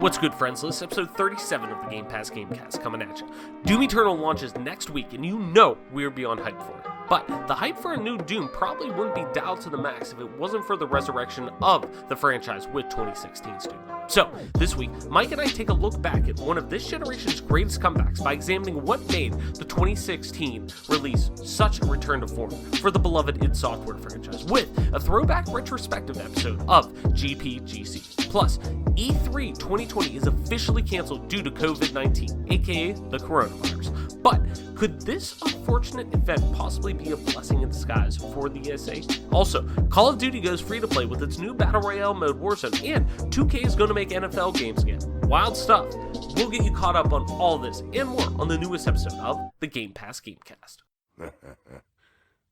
What's good, friends? This is episode 37 of the Game Pass Gamecast coming at you. Doom Eternal launches next week, and you know we're beyond hyped for it. But the hype for a new Doom probably wouldn't be dialed to the max if it wasn't for the resurrection of the franchise with 2016's Doom. So, this week, Mike and I take a look back at one of this generation's greatest comebacks by examining what made the 2016 release such a return to form for the beloved id Software franchise, with a throwback retrospective episode of GPGC. Plus, E3 2020 is officially canceled due to COVID-19, aka the coronavirus. But could this unfortunate event possibly be a blessing in disguise for the ESA? Also, Call of Duty goes free to play with its new Battle Royale mode Warzone, and 2K is going to make NFL games again. Wild stuff. We'll get you caught up on all this and more on the newest episode of the Game Pass Gamecast.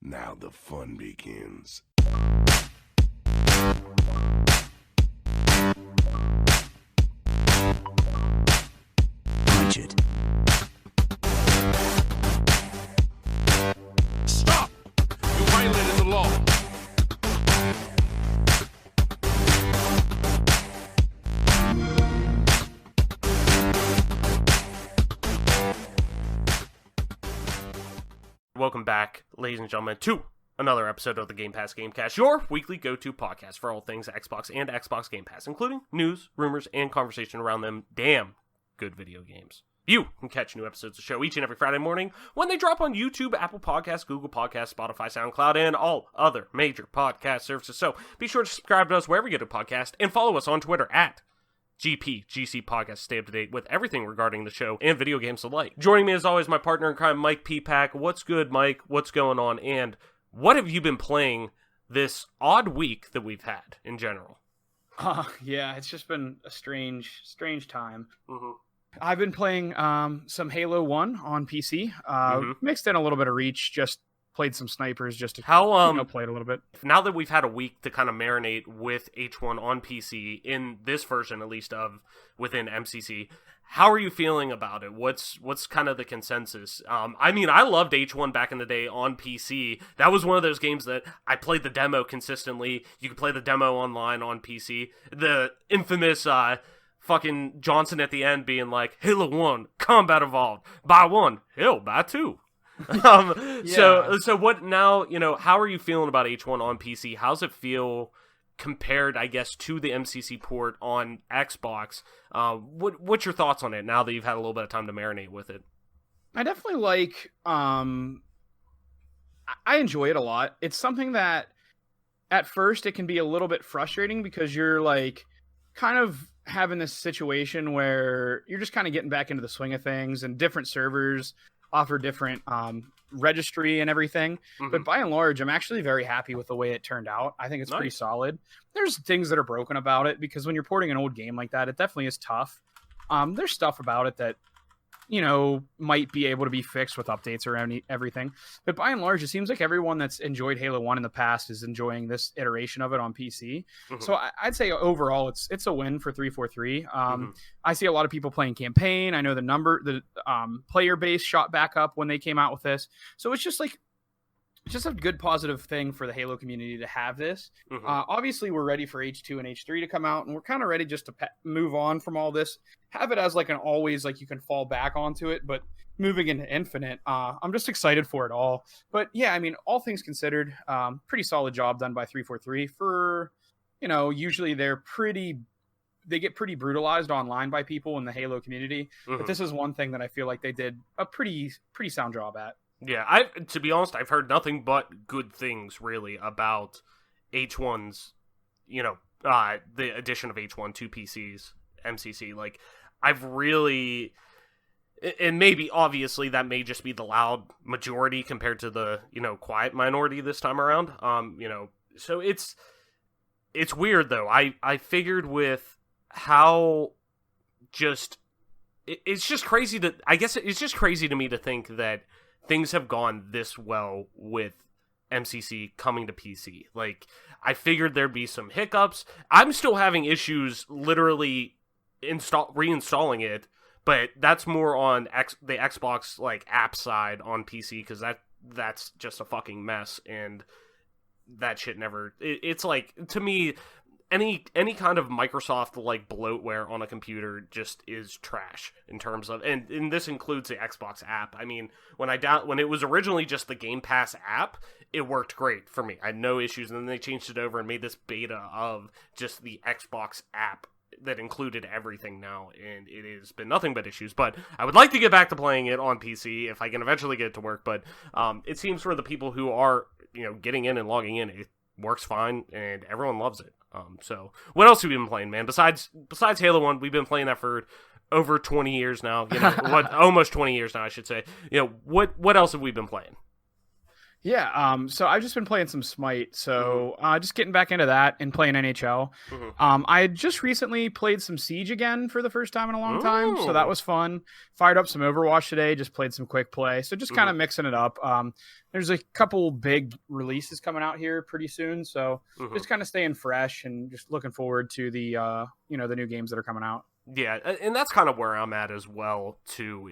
Now the fun begins. Punch it. Stop! You violated the law. Welcome back, ladies and gentlemen, to another episode of the Game Pass Gamecast, your weekly go-to podcast for all things Xbox and Xbox Game Pass, including news, rumors, and conversation around them damn good video games. You can catch new episodes of the show each and every Friday morning when they drop on YouTube, Apple Podcasts, Google Podcasts, Spotify, SoundCloud, and all other major podcast services. So be sure to subscribe to us wherever you get a podcast and follow us on Twitter at GPGC Podcast. Stay up to date with everything regarding the show and video games alike. Joining me as always, my partner in crime, Mike P-Pack. What's good, Mike? What's going on? And what have you been playing this odd week that we've had in general? Yeah, it's just been a strange time. Mm-hmm. I've been playing some Halo 1 on PC, mixed in a little bit of Reach, just played some snipers just to play it a little bit. Now that we've had a week to kind of marinate with H1 on PC, in this version at least of within MCC, how are you feeling about it? What's kind of the consensus? I mean, I loved H1 back in the day on PC. That was one of those games that I played the demo consistently. You could play the demo online on PC. The infamous fucking Johnson at the end being like, Halo 1, combat evolved. Buy one, hell, buy two. So what now, how are you feeling about H1 on PC? How's it feel compared, I guess, to the MCC port on Xbox? What's your thoughts on it now that you've had a little bit of time to marinate with it? I definitely like, I enjoy it a lot. It's something that at first it can be a little bit frustrating because you're like kind of having this situation where you're just kind of getting back into the swing of things, and different servers offer different registry and everything. Mm-hmm. But by and large, I'm actually very happy with the way it turned out. I think it's pretty solid. There's things that are broken about it because when you're porting an old game like that, it definitely is tough. There's stuff about it that, might be able to be fixed with updates around everything. But by and large, it seems like everyone that's enjoyed Halo 1 in the past is enjoying this iteration of it on PC. Mm-hmm. So I'd say overall, it's a win for 343. I see a lot of people playing campaign. I know the player base shot back up when they came out with this. So it's just a good positive thing for the Halo community to have this. Mm-hmm. Obviously, we're ready for H2 and H3 to come out, and we're kind of ready just to move on from all this. Have it as like an always, like you can fall back onto it, but moving into Infinite, I'm just excited for it all. But yeah, I mean, all things considered, pretty solid job done by 343 for, usually they get pretty brutalized online by people in the Halo community. Mm-hmm. But this is one thing that I feel like they did a pretty sound job at. Yeah, to be honest, I've heard nothing but good things, really, about H1's, the addition of H1 to PCs, MCC. Like, I've really, and maybe, obviously, that may just be the loud majority compared to the, quiet minority this time around. So it's weird, though. I figured with how it's just crazy it's just crazy to me to think that things have gone this well with MCC coming to PC. Like, I figured there'd be some hiccups. I'm still having issues literally reinstalling it, but that's more on the Xbox like app side on PC, because that's just a fucking mess, and that shit never. It's like, to me, any kind of Microsoft like bloatware on a computer just is trash in terms of, and this includes the Xbox app. I mean, when it was originally just the Game Pass app, it worked great for me. I had no issues, and then they changed it over and made this beta of just the Xbox app that included everything now, and it has been nothing but issues. But I would like to get back to playing it on PC if I can eventually get it to work. But it seems for the people who are getting in and logging in, it works fine, and everyone loves it. So what else have we been playing, man? Besides Halo 1, we've been playing that for over 20 years now. Almost 20 years now, I should say. What else have we been playing? Yeah, so I've just been playing some Smite, so just getting back into that and playing NHL. I had just recently played some Siege again for the first time in a long time, so that was fun. Fired up some Overwatch today, just played some quick play, so just kind of mixing it up. There's a couple big releases coming out here pretty soon, so just kind of staying fresh and just looking forward to the the new games that are coming out. Yeah, and that's kind of where I'm at as well, too.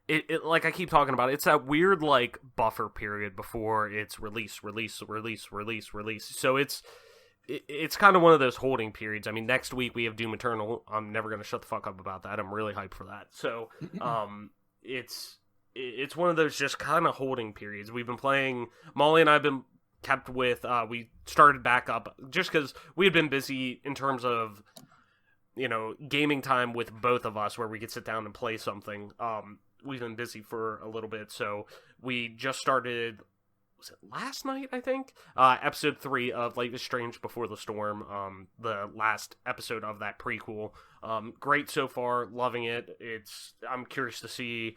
It like I keep talking about, it's that weird like buffer period before it's release. So it's kind of one of those holding periods. I mean, next week we have Doom Eternal. I'm never gonna shut the fuck up about that. I'm really hyped for that. So it's one of those just kind of holding periods. We've been playing. Molly and I have been kept with. We started back up just because we had been busy in terms of gaming time with both of us, where we could sit down and play something. We've been busy for a little bit, so we just started, was it last night, I think? Episode 3 of Life is Strange Before the Storm, the last episode of that prequel. Great so far, loving it. I'm curious to see,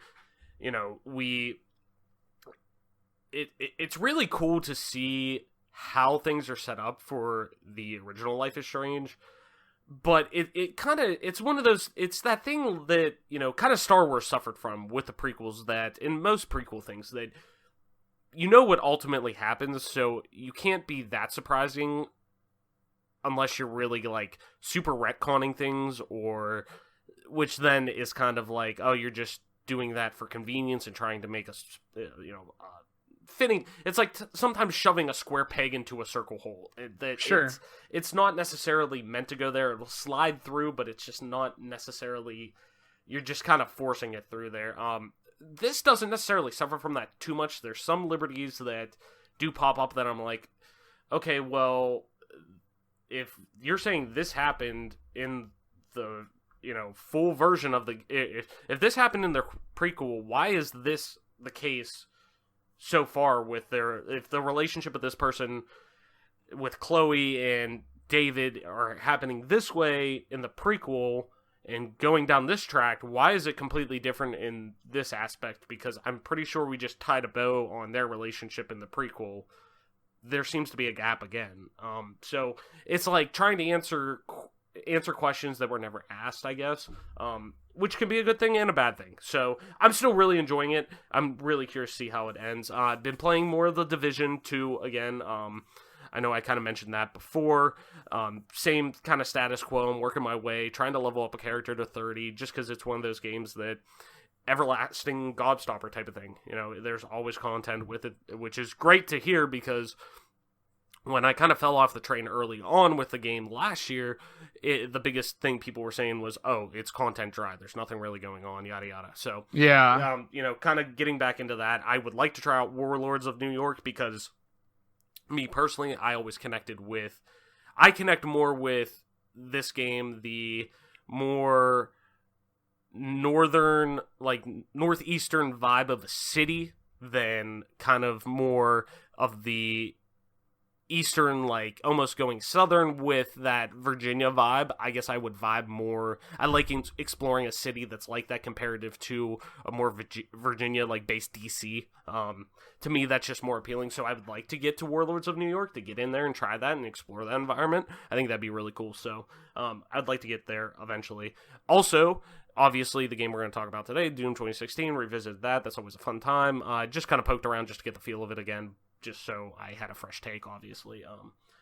it's really cool to see how things are set up for the original Life is Strange. But it's one of those, it's that thing that, kind of Star Wars suffered from with the prequels, that in most prequel things that what ultimately happens, so you can't be that surprising unless you're really like super retconning things, or which then is kind of like, oh, you're just doing that for convenience and trying to make us, fitting. It's like sometimes shoving a square peg into a circle hole. Sure. It's not necessarily meant to go there. It'll slide through, but it's just not necessarily. You're just kind of forcing it through there. This doesn't necessarily suffer from that too much. There's some liberties that do pop up that I'm like, okay, well, if you're saying this happened in the full version of the, if this happened in their prequel, why is this the case so far with if the relationship of this person with Chloe and David are happening this way in the prequel and going down this track, why is it completely different in this aspect? Because I'm pretty sure we just tied a bow on their relationship in the prequel. There seems to be a gap again. So it's like trying to answer questions that were never asked, I guess, which can be a good thing and a bad thing. So I'm still really enjoying it. I'm really curious to see how it ends. I've been playing more of the Division 2 again. I know I kind of mentioned that before. Same kind of status quo. I'm working my way, trying to level up a character to 30, just because it's one of those games that everlasting gobstopper type of thing. There's always content with it, which is great to hear, because when I kind of fell off the train early on with the game last year, the biggest thing people were saying was, oh, it's content dry. There's nothing really going on, yada, yada. So, yeah, kind of getting back into that. I would like to try out Warlords of New York, because me personally, I connect more with this game, the more northern, like northeastern vibe of a city, than kind of more of the eastern, like almost going southern with that Virginia vibe. I guess I would vibe more. I like exploring a city that's like that comparative to a more Virginia like based DC. To me, that's just more appealing. So I would like to get to Warlords of New York, to get in there and try that and explore that environment. I think that'd be really cool. So I'd like to get there eventually. Also, obviously, the game we're going to talk about today, Doom 2016, revisit that. That's always a fun time. Just kind of poked around just to get the feel of it again, just so I had a fresh take, obviously.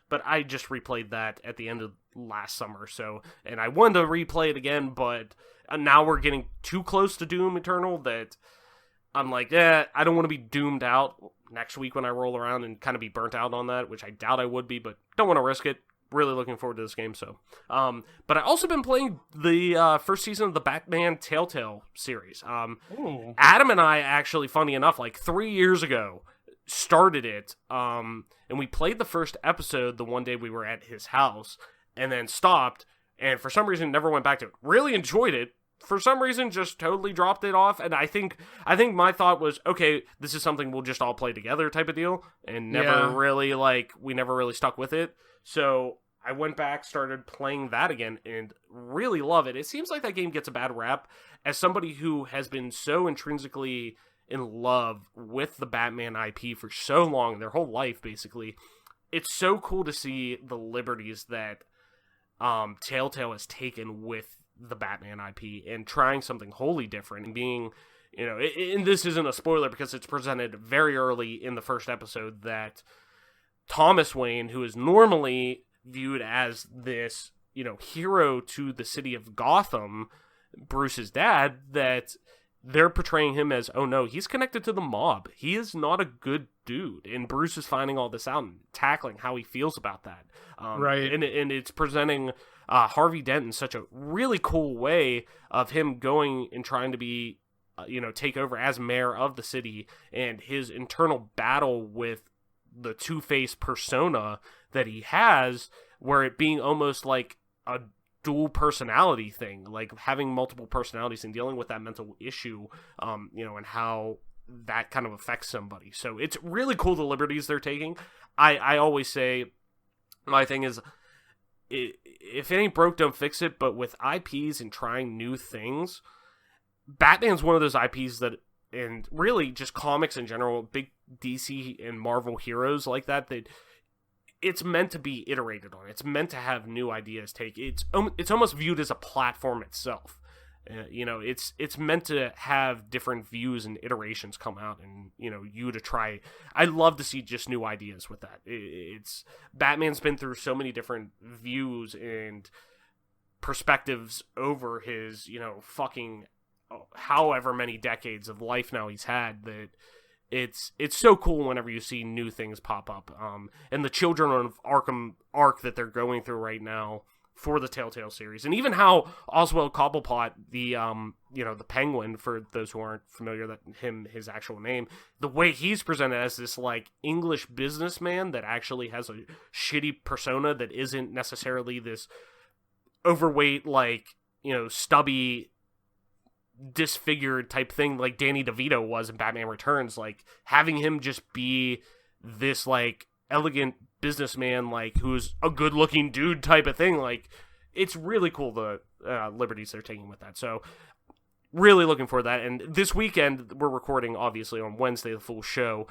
But I just replayed that at the end of last summer, and I wanted to replay it again, but now we're getting too close to Doom Eternal that I'm like, I don't want to be doomed out next week when I roll around and kind of be burnt out on that, which I doubt I would be, but don't want to risk it. really looking forward to this game. So, but I also been playing the first season of the Batman Telltale series. Adam and I actually, funny enough, like 3 years ago, started it. And we played the first episode the one day we were at his house, and then stopped. And for some reason, never went back to it. Really enjoyed it. For some reason, just totally dropped it off. And I think my thought was, okay, this is something we'll just all play together type of deal. And we never really stuck with it. So I went back, started playing that again, and really love it. It seems like that game gets a bad rap. As somebody who has been so intrinsically in love with the Batman IP for so long, their whole life, basically, it's so cool to see the liberties that Telltale has taken with the Batman IP and trying something wholly different and being, and this isn't a spoiler because it's presented very early in the first episode that Thomas Wayne, who is normally viewed as this, hero to the city of Gotham, Bruce's dad, that they're portraying him as, oh no, he's connected to the mob. He is not a good dude. And Bruce is finding all this out and tackling how he feels about that. Right. And it's presenting Harvey Dent in such a really cool way of him going and trying to be, take over as mayor of the city, and his internal battle with the Two-Face persona that he has, where it being almost like a dual personality thing, like having multiple personalities and dealing with that mental issue, and how that kind of affects somebody. So it's really cool the liberties they're taking. I always say, my thing is, if it ain't broke, don't fix it. But with IPs and trying new things, Batman's one of those IPs that, and really just comics in general, big DC and Marvel heroes like that it's meant to be iterated on. It's meant to have new ideas take. It's almost viewed as a platform itself. It's meant to have different views and iterations come out, and you to try. I love to see just new ideas with that. It's Batman's been through so many different views and perspectives over his fucking however many decades of life now he's had, that it's so cool whenever you see new things pop up. And the Children of Arkham arc that they're going through right now for the Telltale series, and even how Oswald Cobblepot, the the Penguin, for those who aren't familiar, his actual name, the way he's presented as this like English businessman that actually has a shitty persona that isn't necessarily this overweight, like stubby, disfigured type thing like Danny DeVito was in Batman Returns. Like having him just be this like elegant businessman, like who's a good looking dude type of thing, like it's really cool the liberties they're taking with that. So really looking for that. And this weekend, we're recording obviously on Wednesday, the full show.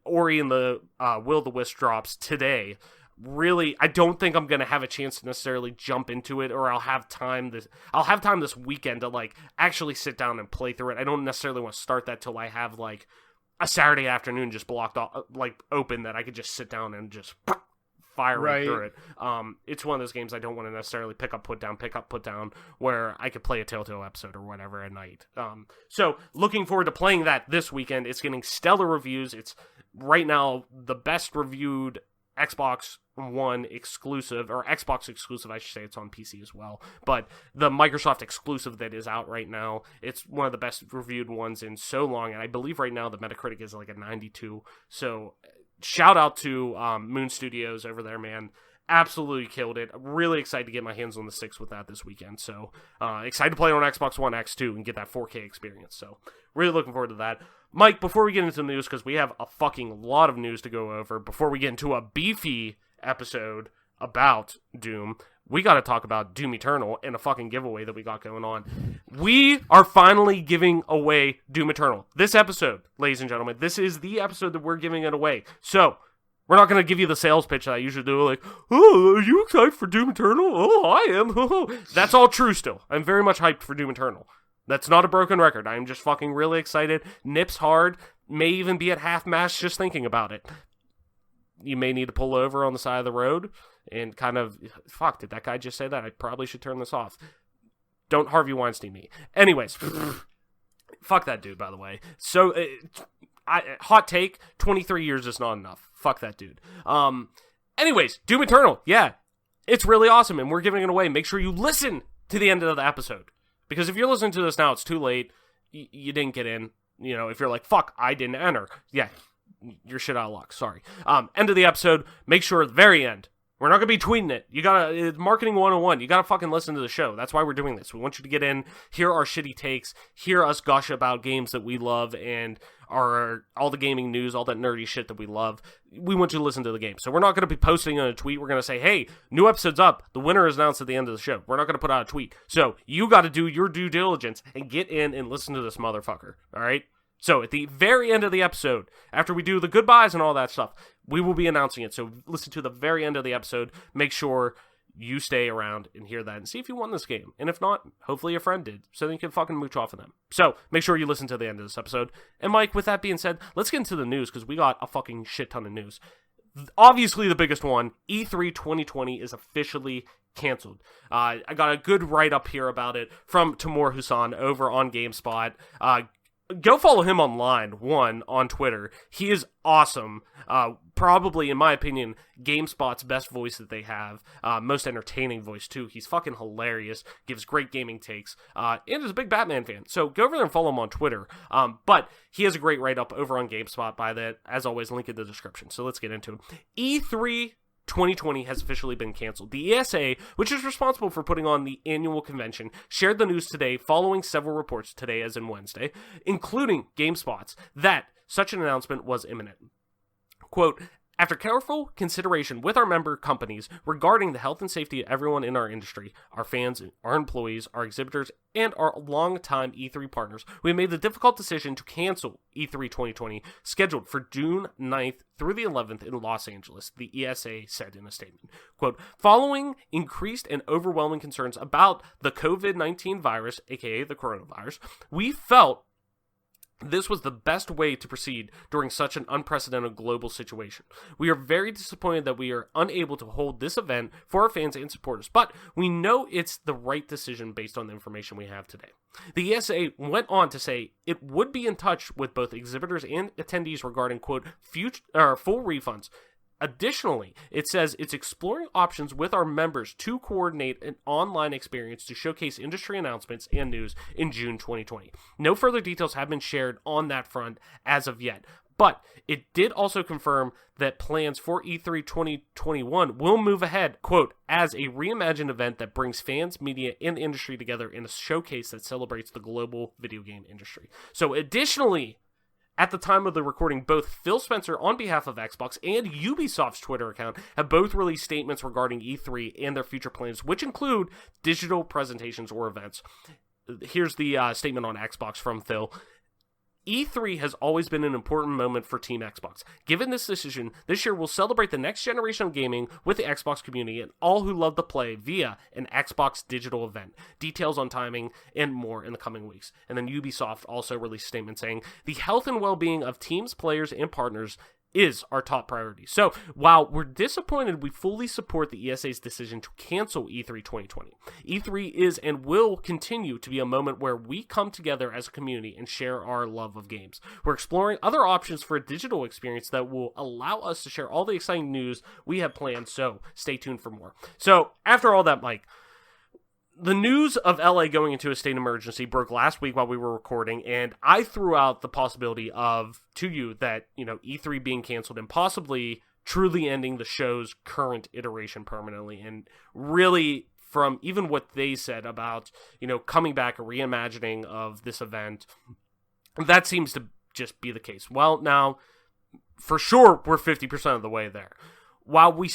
Ori and the Will the Wisp drops today. Really, I don't think I'm gonna have a chance to necessarily jump into it, or I'll have time this weekend to like actually sit down and play through it. I don't necessarily want to start that till I have like a Saturday afternoon just blocked off, like open, that I could just sit down and just fire right through it. It's one of those games I don't want to necessarily pick up, put down, where I could play a Telltale episode or whatever at night. So looking forward to playing that this weekend. It's getting stellar reviews. It's right now the best reviewed Xbox One exclusive, or Xbox exclusive, I should say. It's on PC as well, but the Microsoft exclusive that is out right now, it's one of the best reviewed ones in so long, and I believe right now the Metacritic is like a 92. So shout out to Moon Studios over there, man. Absolutely killed it. I'm really excited to get my hands on the 6 with that this weekend. So excited to play on Xbox One X too and get that 4K experience. So really looking forward to that. Mike, before we get into the news, because we have a fucking lot of news to go over, before we get into a beefy episode about Doom, we got to talk about Doom Eternal and a fucking giveaway that we got going on. We are finally giving away Doom Eternal. This episode, ladies and gentlemen, this is the episode that we're giving it away. So we're not going to give you the sales pitch that I usually do, like, oh, are you excited for Doom Eternal? Oh, I am. That's all true still. I'm very much hyped for Doom Eternal. That's not a broken record. I'm just fucking really excited. Nips hard. May even be at half-mast just thinking about it. You may need to pull over on the side of the road and kind of, fuck, did that guy just say that? I probably should turn this off. Don't Harvey Weinstein me. Anyways, fuck that dude, by the way. So, hot take, 23 years is not enough. Fuck that dude. Anyways, Doom Eternal, yeah, it's really awesome, and we're giving it away. Make sure you listen to the end of the episode, because if you're listening to this now, it's too late. You didn't get in. You know, if you're like, fuck, I didn't enter. Yeah, you're shit out of luck. Sorry. End of the episode. Make sure at the very end. We're not going to be tweeting it. You got to, it's marketing 101. You got to fucking listen to the show. That's why we're doing this. We want you to get in, hear our shitty takes, hear us gush about games that we love and all the gaming news, all that nerdy shit that we love. We want you to listen to the game. So we're not going to be posting on a tweet. We're going to say, hey, new episode's up. The winner is announced at the end of the show. We're not going to put out a tweet. So you got to do your due diligence and get in and listen to this motherfucker. All right? So at the very end of the episode, after we do the goodbyes and all that stuff, we will be announcing it. So listen to the very end of the episode. Make sure you stay around and hear that and see if you won this game. And if not, hopefully a friend did, so then you can fucking mooch off of them. So make sure you listen to the end of this episode. And Mike, with that being said, let's get into the news, because we got a fucking shit ton of news. Obviously the biggest one, E3 2020 is officially canceled. I got a good write-up here about it from Timur Hussain over on GameSpot. Go follow him online, on Twitter. He is awesome. Probably, in my opinion, GameSpot's best voice that they have. Most entertaining voice, too. He's fucking hilarious. Gives great gaming takes. And is a big Batman fan. So go over there and follow him on Twitter. But he has a great write-up over on GameSpot by that. As always, link in the description. So let's get into it. E3 2020 has officially been canceled. The ESA, which is responsible for putting on the annual convention, shared the news today following several reports today, as in Wednesday, including GameSpot's, that such an announcement was imminent. Quote, after careful consideration with our member companies regarding the health and safety of everyone in our industry, our fans, our employees, our exhibitors, and our longtime E3 partners, we made the difficult decision to cancel E3 2020, scheduled for June 9th through the 11th in Los Angeles, the ESA said in a statement. Quote, following increased and overwhelming concerns about the COVID-19 virus, aka the coronavirus, we felt this was the best way to proceed during such an unprecedented global situation. We are very disappointed that we are unable to hold this event for our fans and supporters, but we know it's the right decision based on the information we have today. The ESA went on to say it would be in touch with both exhibitors and attendees regarding, quote, full refunds. Additionally, it says it's exploring options with our members to coordinate an online experience to showcase industry announcements and news in June 2020. No further details have been shared on that front as of yet, but it did also confirm that plans for E3 2021 will move ahead, quote, as a reimagined event that brings fans, media, and industry together in a showcase that celebrates the global video game industry. So additionally, at the time of the recording, both Phil Spencer on behalf of Xbox and Ubisoft's Twitter account have both released statements regarding E3 and their future plans, which include digital presentations or events. Here's the statement on Xbox from Phil. E3 has always been an important moment for Team Xbox. Given this decision, this year we'll celebrate the next generation of gaming with the Xbox community and all who love to play via an Xbox digital event. Details on timing and more in the coming weeks. And then Ubisoft also released a statement saying, the health and well-being of teams, players, and partners is our top priority. So, while we're disappointed, we fully support the ESA's decision to cancel E3 2020. E3 is and will continue to be a moment where we come together as a community and share our love of games. We're exploring other options for a digital experience that will allow us to share all the exciting news we have planned, so stay tuned for more. So, after all that, Mike, the news of LA going into a state of emergency broke last week while we were recording, and I threw out the possibility to you that, E3 being canceled and possibly truly ending the show's current iteration permanently. And really, from even what they said about, coming back, a reimagining of this event, that seems to just be the case. Well, now, for sure, we're 50% of the way there. We'll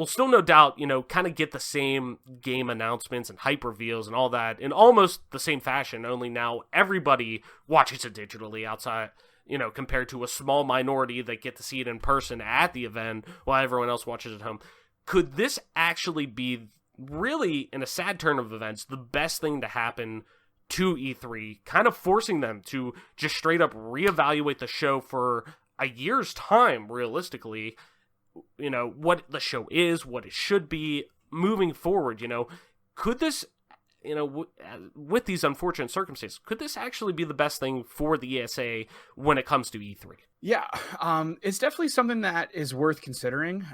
still no doubt, kind of get the same game announcements and hype reveals and all that in almost the same fashion, only now everybody watches it digitally outside, compared to a small minority that get to see it in person at the event while everyone else watches at home. Could this actually be, really, in a sad turn of events, the best thing to happen to E3, kind of forcing them to just straight up reevaluate the show for a year's time, realistically, what the show is, what it should be moving forward, could this with these unfortunate circumstances, could this actually be the best thing for the ESA when it comes to E3? Yeah, it's definitely something that is worth considering.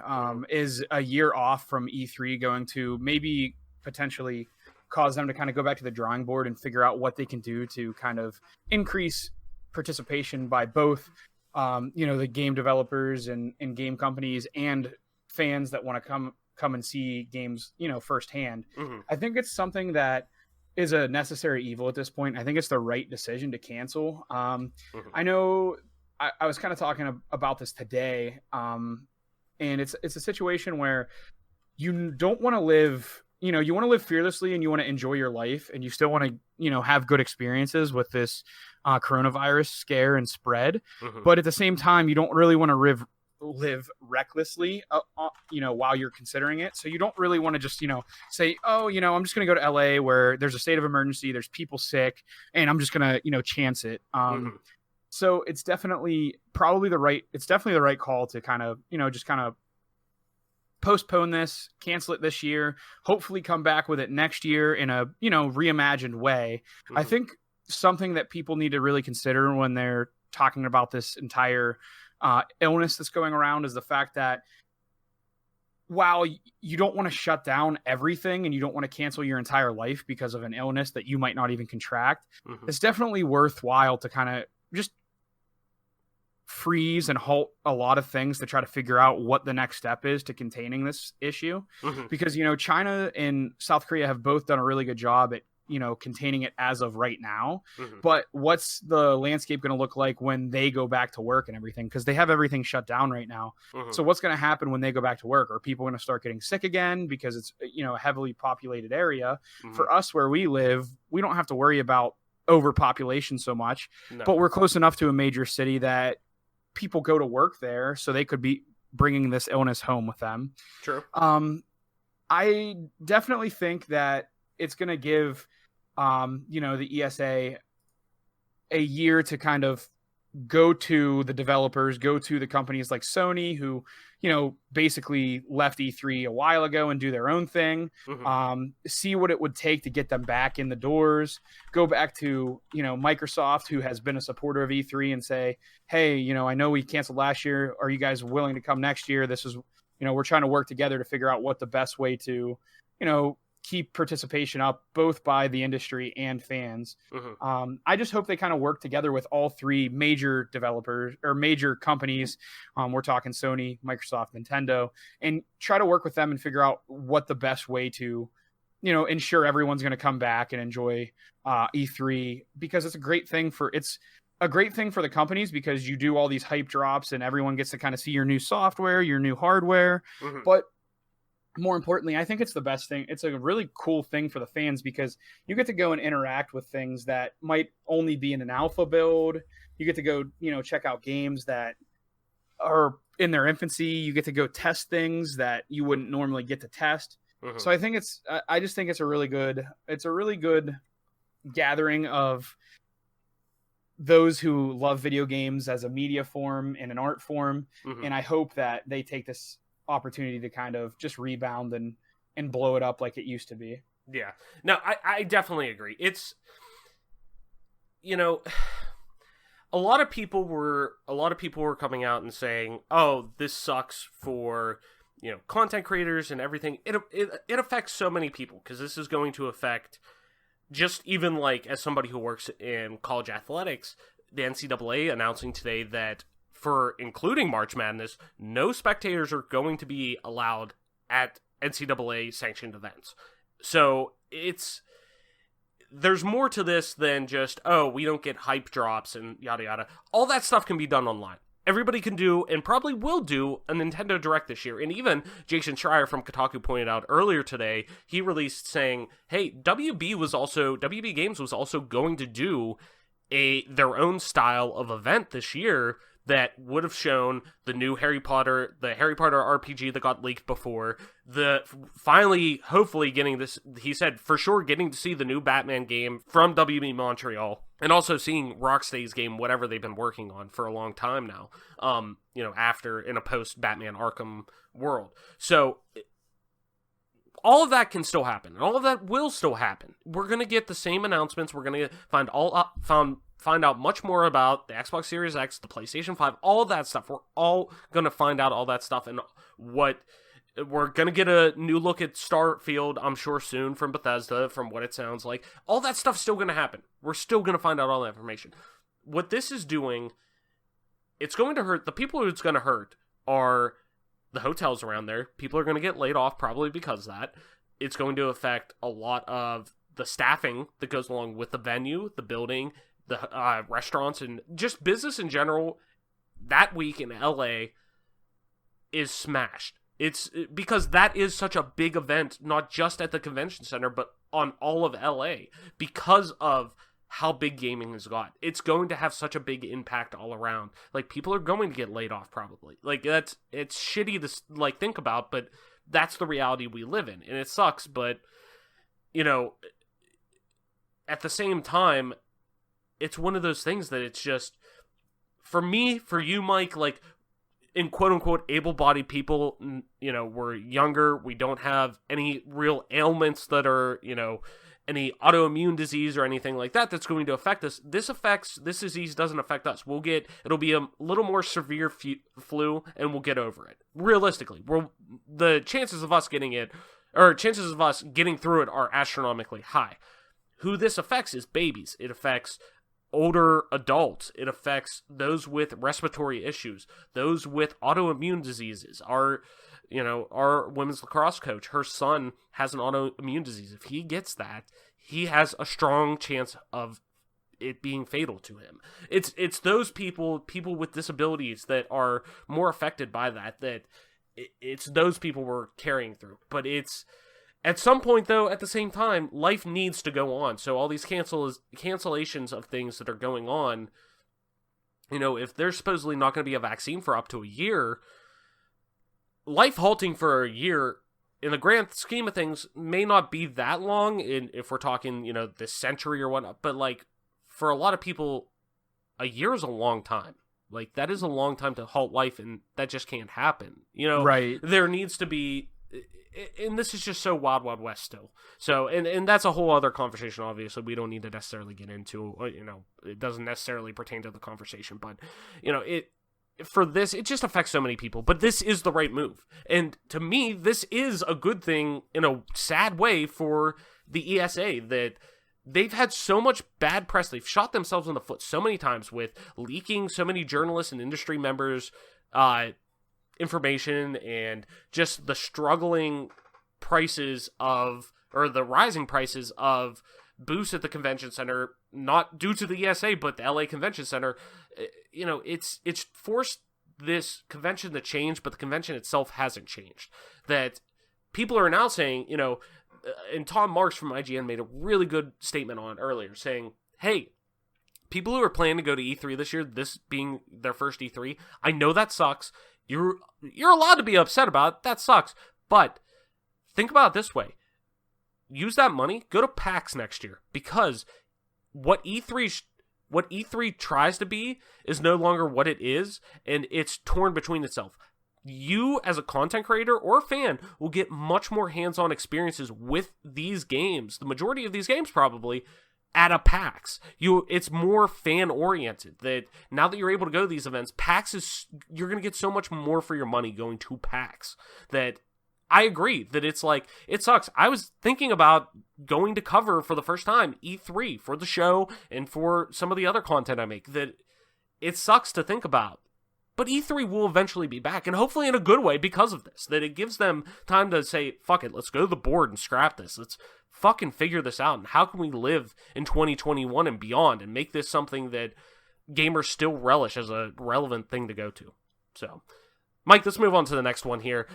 Is a year off from E3 going to maybe potentially cause them to kind of go back to the drawing board and figure out what they can do to kind of increase participation by both, the game developers and game companies and fans that want to come and see games, firsthand. I think it's something that is a necessary evil at this point. I think it's the right decision to cancel. I know I was kind of talking about this today, and it's a situation where you don't want to live, you want to live fearlessly and you want to enjoy your life, and you still want to, have good experiences with this coronavirus scare and spread. But at the same time, you don't really want to live recklessly, while you're considering it. So you don't really want to just, say, oh, I'm just going to go to LA where there's a state of emergency, there's people sick, and I'm just going to, chance it. So it's definitely the right call to kind of, just kind of postpone this, cancel it this year, hopefully come back with it next year in a, reimagined way. I think something that people need to really consider when they're talking about this entire illness that's going around is the fact that while you don't want to shut down everything and you don't want to cancel your entire life because of an illness that you might not even contract, it's definitely worthwhile to kind of just freeze and halt a lot of things to try to figure out what the next step is to containing this issue. Because, China and South Korea have both done a really good job at, containing it as of right now. But what's the landscape going to look like when they go back to work and everything? Because they have everything shut down right now. So what's going to happen when they go back to work? Are people going to start getting sick again because it's, a heavily populated area? For us where we live, we don't have to worry about overpopulation so much, but we're close enough to a major city that people go to work there, so they could be bringing this illness home with them. True. I definitely think that it's going to give, the ESA a year to kind of go to the developers, go to the companies like Sony, who, basically left E3 a while ago and do their own thing, see what it would take to get them back in the doors, go back to, Microsoft, who has been a supporter of E3, and say, hey, I know we canceled last year. Are you guys willing to come next year? This is, we're trying to work together to figure out what the best way to, keep participation up both by the industry and fans. I just hope they kind of work together with all three major developers or major companies. We're talking Sony, Microsoft, Nintendo, and try to work with them and figure out what the best way to, ensure everyone's going to come back and enjoy E3, because it's a great thing for the companies, because you do all these hype drops and everyone gets to kind of see your new software, your new hardware. But more importantly, I think it's the best thing. It's a really cool thing for the fans, because you get to go and interact with things that might only be in an alpha build. You get to go, check out games that are in their infancy. You get to go test things that you wouldn't normally get to test. So I think I just think it's a really good gathering of those who love video games as a media form and an art form. And I hope that they take this opportunity to kind of just rebound and blow it up like it used to be. Yeah. No, I definitely agree. It's, a lot of people were coming out and saying, oh, this sucks for, content creators and everything. It affects so many people, because this is going to affect just even like, as somebody who works in college athletics, the NCAA announcing today that for including March Madness, no spectators are going to be allowed at NCAA sanctioned events. So there's more to this than just, oh, we don't get hype drops and yada yada. All that stuff can be done online. Everybody can do, and probably will do, a Nintendo Direct this year. And even Jason Schreier from Kotaku pointed out earlier today, he released saying, hey, WB Games was also going to do their own style of event this year that would have shown the new Harry Potter RPG that got leaked before, finally, hopefully getting this, he said, for sure getting to see the new Batman game from WB Montreal, and also seeing Rocksteady's game, whatever they've been working on for a long time now, after, in a post-Batman Arkham world. So, all of that can still happen. And all of that will still happen. We're going to get the same announcements. We're going to find out much more about the Xbox Series X, the PlayStation 5, all that stuff. We're all going to find out all that stuff, and what we're going to get a new look at Starfield, I'm sure, soon from Bethesda, from what it sounds like. All that stuff's still going to happen. We're still going to find out all that information. What this is doing, it's going to hurt. The people who it's going to hurt are the hotels around there. People are going to get laid off probably because of that. It's going to affect a lot of the staffing that goes along with the venue, the building, the restaurants, and just business in general. That week in LA is smashed. It's because that is such a big event, not just at the convention center, but on all of LA, because of how big gaming has got. It's going to have such a big impact all around. Like, people are going to get laid off probably. Like, it's shitty to like think about, but that's the reality we live in, and it sucks. But you know, at the same time, it's one of those things that it's just, for me, for you, Mike, like, in quote-unquote able-bodied people, you know, we're younger, we don't have any real ailments that are, you know, any autoimmune disease or anything like that that's going to affect us. This disease doesn't affect us. It'll be a little more severe flu, and we'll get over it. Realistically, the chances of us getting it, or chances of us getting through it, are astronomically high. Who this affects is babies. It affects older adults. It affects those with respiratory issues, those with autoimmune diseases. Our women's lacrosse coach, her son has an autoimmune disease. If he gets that, he has a strong chance of it being fatal to him. It's those people with disabilities that are more affected by that it's those people we're carrying through. But it's, at some point, though, at the same time, life needs to go on. So all these cancellations of things that are going on, you know, if there's supposedly not going to be a vaccine for up to a year, life halting for a year, in the grand scheme of things, may not be that long, if we're talking, you know, this century or whatnot. But, like, for a lot of people, a year is a long time. Like, that is a long time to halt life, and that just can't happen. You know, right? There needs to be... And this is just so wild, wild west still. So, and that's a whole other conversation, obviously, we don't need to necessarily get into. You know, it doesn't necessarily pertain to the conversation, but, you know, it just affects so many people. But this is the right move. And to me, this is a good thing in a sad way for the ESA, that they've had so much bad press. They've shot themselves in the foot so many times with leaking so many journalists and industry members' information, and just the struggling prices of, or the rising prices of, booths at the convention center, not due to the ESA, but the LA Convention Center. You know, it's forced this convention to change, but the convention itself hasn't changed. That people are now saying, you know, and Tom Marks from IGN made a really good statement on it earlier, saying, hey, people who are planning to go to E3 this year, this being their first E3, I know that sucks. You're allowed to be upset about it. That sucks. But think about it this way. Use that money. Go to PAX next year. Because what E3 tries to be is no longer what it is. And it's torn between itself. You, as a content creator or a fan, will get much more hands-on experiences with these games. The majority of these games, probably, at a PAX. It's more fan-oriented. That now that you're able to go to these events, you're going to get so much more for your money going to PAX. That I agree that it's like, it sucks. I was thinking about going to cover for the first time E3 for the show and for some of the other content I make. That it sucks to think about. But E3 will eventually be back, and hopefully in a good way because of this. That it gives them time to say, fuck it, let's go to the board and scrap this. Let's fucking figure this out, and how can we live in 2021 and beyond and make this something that gamers still relish as a relevant thing to go to. So, Mike, let's move on to the next one here.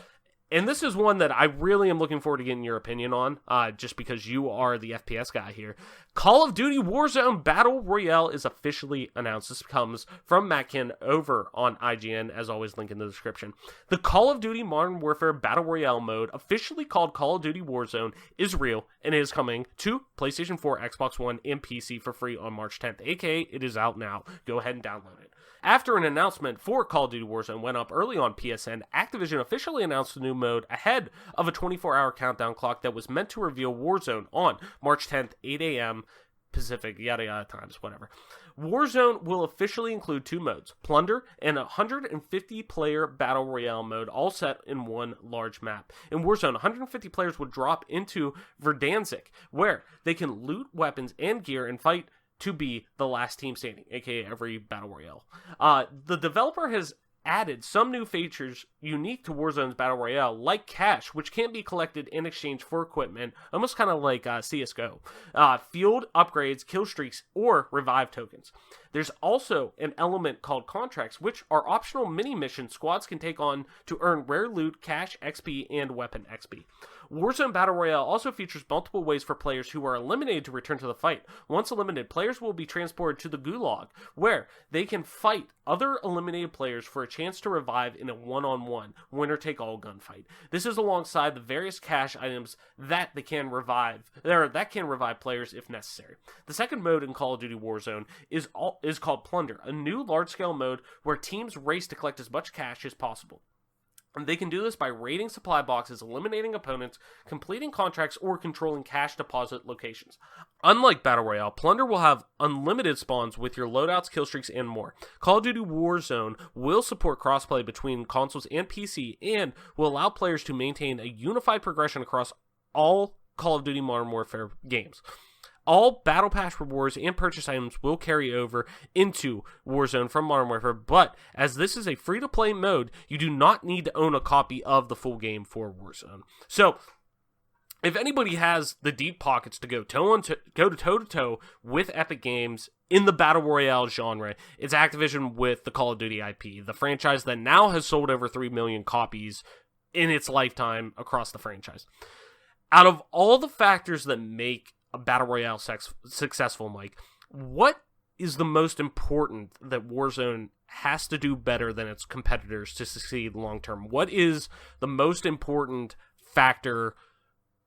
And this is one that I really am looking forward to getting your opinion on, just because you are the FPS guy here. Call of Duty Warzone Battle Royale is officially announced. This comes from Matt Kinn over on IGN, as always, link in the description. The Call of Duty Modern Warfare Battle Royale mode, officially called Call of Duty Warzone, is real and is coming to PlayStation 4, Xbox One, and PC for free on March 10th. AKA, it is out now. Go ahead and download it. After an announcement for Call of Duty Warzone went up early on PSN, Activision officially announced the new mode ahead of a 24-hour countdown clock that was meant to reveal Warzone on March 10th, 8 a.m. Pacific, yada yada times, whatever. Warzone will officially include 2 modes, Plunder and a 150-player Battle Royale mode, all set in one large map. In Warzone, 150 players will drop into Verdansk, where they can loot weapons and gear and fight to be the last team standing, aka every Battle Royale. The developer has added some new features unique to Warzone's Battle Royale, like cash, which can be collected in exchange for equipment, almost kind of like CSGO, field upgrades, kill streaks, or revive tokens. There's also an element called contracts, which are optional mini-missions squads can take on to earn rare loot, cash, XP, and weapon XP. Warzone Battle Royale also features multiple ways for players who are eliminated to return to the fight. Once eliminated, players will be transported to the Gulag, where they can fight other eliminated players for a chance to revive in a one-on-one, winner-take-all gunfight. This is alongside the various cash items that can revive players if necessary. The second mode in Call of Duty Warzone is called Plunder, a new large-scale mode where teams race to collect as much cash as possible. And they can do this by raiding supply boxes, eliminating opponents, completing contracts, or controlling cash deposit locations. Unlike Battle Royale, Plunder will have unlimited spawns with your loadouts, kill streaks, and more. Call of Duty Warzone will support crossplay between consoles and PC, and will allow players to maintain a unified progression across all Call of Duty Modern Warfare games. All Battle Pass rewards and purchase items will carry over into Warzone from Modern Warfare, but as this is a free-to-play mode, you do not need to own a copy of the full game for Warzone. So, if anybody has the deep pockets to go toe-to-toe with Epic Games in the Battle Royale genre, it's Activision with the Call of Duty IP, the franchise that now has sold over 3 million copies in its lifetime across the franchise. Out of all the factors that make a Battle Royale successful, Mike, what is the most important that Warzone has to do better than its competitors to succeed long term? What is the most important factor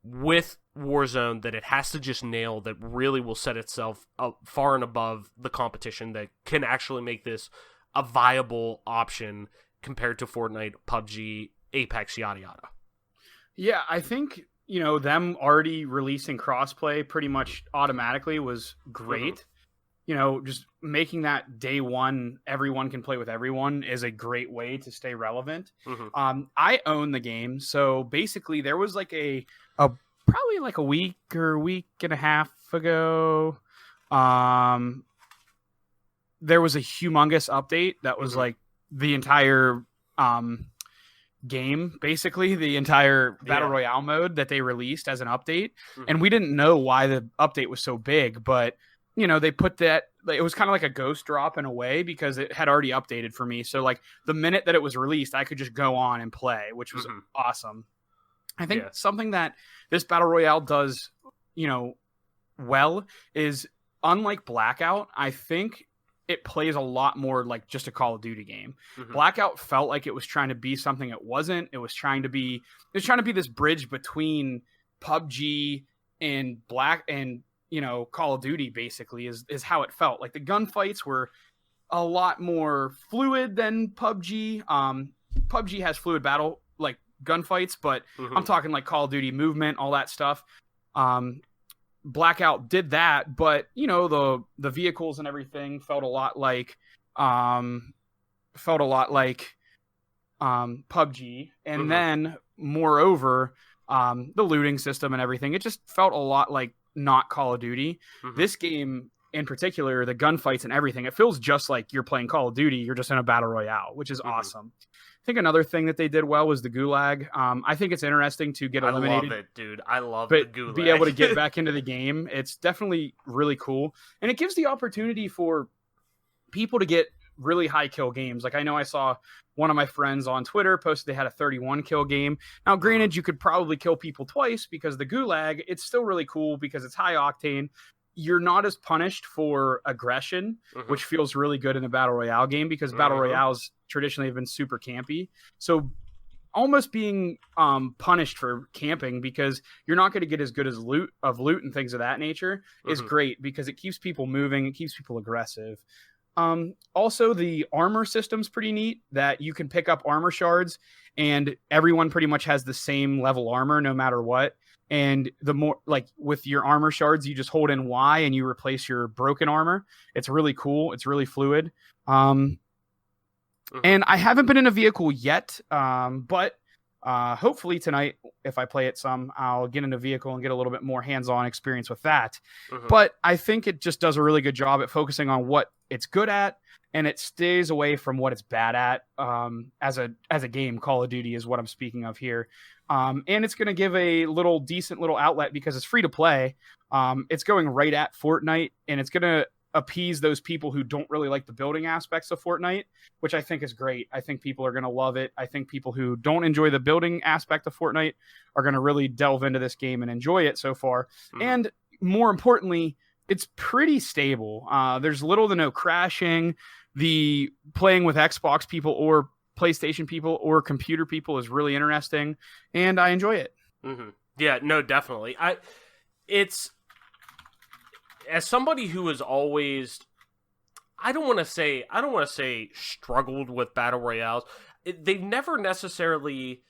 with Warzone that it has to just nail that really will set itself up far and above the competition that can actually make this a viable option compared to Fortnite, PUBG, Apex, yada yada? Yeah, I think them already releasing crossplay pretty much automatically was great. Mm-hmm. Just making that day one, everyone can play with everyone is a great way to stay relevant. Mm-hmm. I own the game. So basically there was like a probably like a week or week and a half ago. There was a humongous update that was like the entire, game, basically the entire Battle Royale mode that they released as an update. Mm-hmm. And we didn't know why the update was so big, but they put that, it was kind of like a ghost drop in a way because it had already updated for me. So like the minute that it was released, I could just go on and play, which was awesome. I think something that this Battle Royale does, well is, unlike Blackout, I think it plays a lot more like just a Call of Duty game. Mm-hmm. Blackout felt like it was trying to be something it wasn't. It was trying to be this bridge between PUBG and Call of Duty, basically, is how it felt. Like the gunfights were a lot more fluid than PUBG. PUBG has fluid battle like gunfights, but I'm talking like Call of Duty movement, all that stuff. Blackout did that, but the vehicles and everything felt a lot like PUBG, and then moreover, the looting system and everything, it just felt a lot like not Call of Duty. This game in particular, the gunfights and everything, it feels just like you're playing Call of Duty. You're just in a battle royale, which is awesome. I think another thing that they did well was the Gulag. I think it's interesting to get eliminated. I love it, dude. I love the Gulag. Be able to get back into the game. It's definitely really cool. And it gives the opportunity for people to get really high kill games. Like I know I saw one of my friends on Twitter posted they had a 31 kill game. Now, granted, you could probably kill people twice because the Gulag, it's still really cool because it's high octane. You're not as punished for aggression, which feels really good in a Battle Royale game because Battle Royales traditionally have been super campy. So almost being punished for camping because you're not going to get as good as loot and things of that nature is great because it keeps people moving. It keeps people aggressive. Also, the armor system's pretty neat that you can pick up armor shards, and everyone pretty much has the same level armor no matter what. And the more, like, with your armor shards, you just hold in Y and you replace your broken armor. It's really cool. It's really fluid. And I haven't been in a vehicle yet, but hopefully tonight, if I play it some, I'll get in a vehicle and get a little bit more hands-on experience with that. But I think it just does a really good job at focusing on what it's good at, and it stays away from what it's bad at. As a game, Call of Duty is what I'm speaking of here. And it's going to give a decent little outlet because it's free to play. It's going right at Fortnite, and it's going to appease those people who don't really like the building aspects of Fortnite, which I think is great. I think people are going to love it. I think people who don't enjoy the building aspect of Fortnite are going to really delve into this game and enjoy it so far. And more importantly, it's pretty stable. There's little to no crashing. The playing with Xbox people or PlayStation people or computer people is really interesting, and I enjoy it. Yeah, no, definitely. It's as somebody who has always, I don't want to say struggled with battle royales. They've never necessarily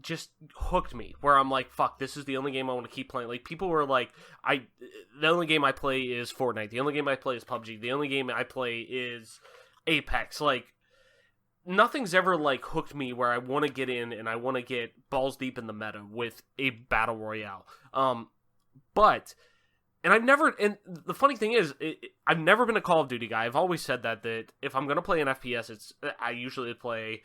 just hooked me where I'm like, fuck, this is the only game I want to keep playing. Like, people were like, the only game I play is Fortnite. The only game I play is PUBG. The only game I play is Apex. Like, nothing's ever like hooked me where I want to get in and I want to get balls deep in the meta with a battle royale. But the funny thing is, I've never been a Call of Duty guy. I've always said that if I'm gonna play an FPS, I usually play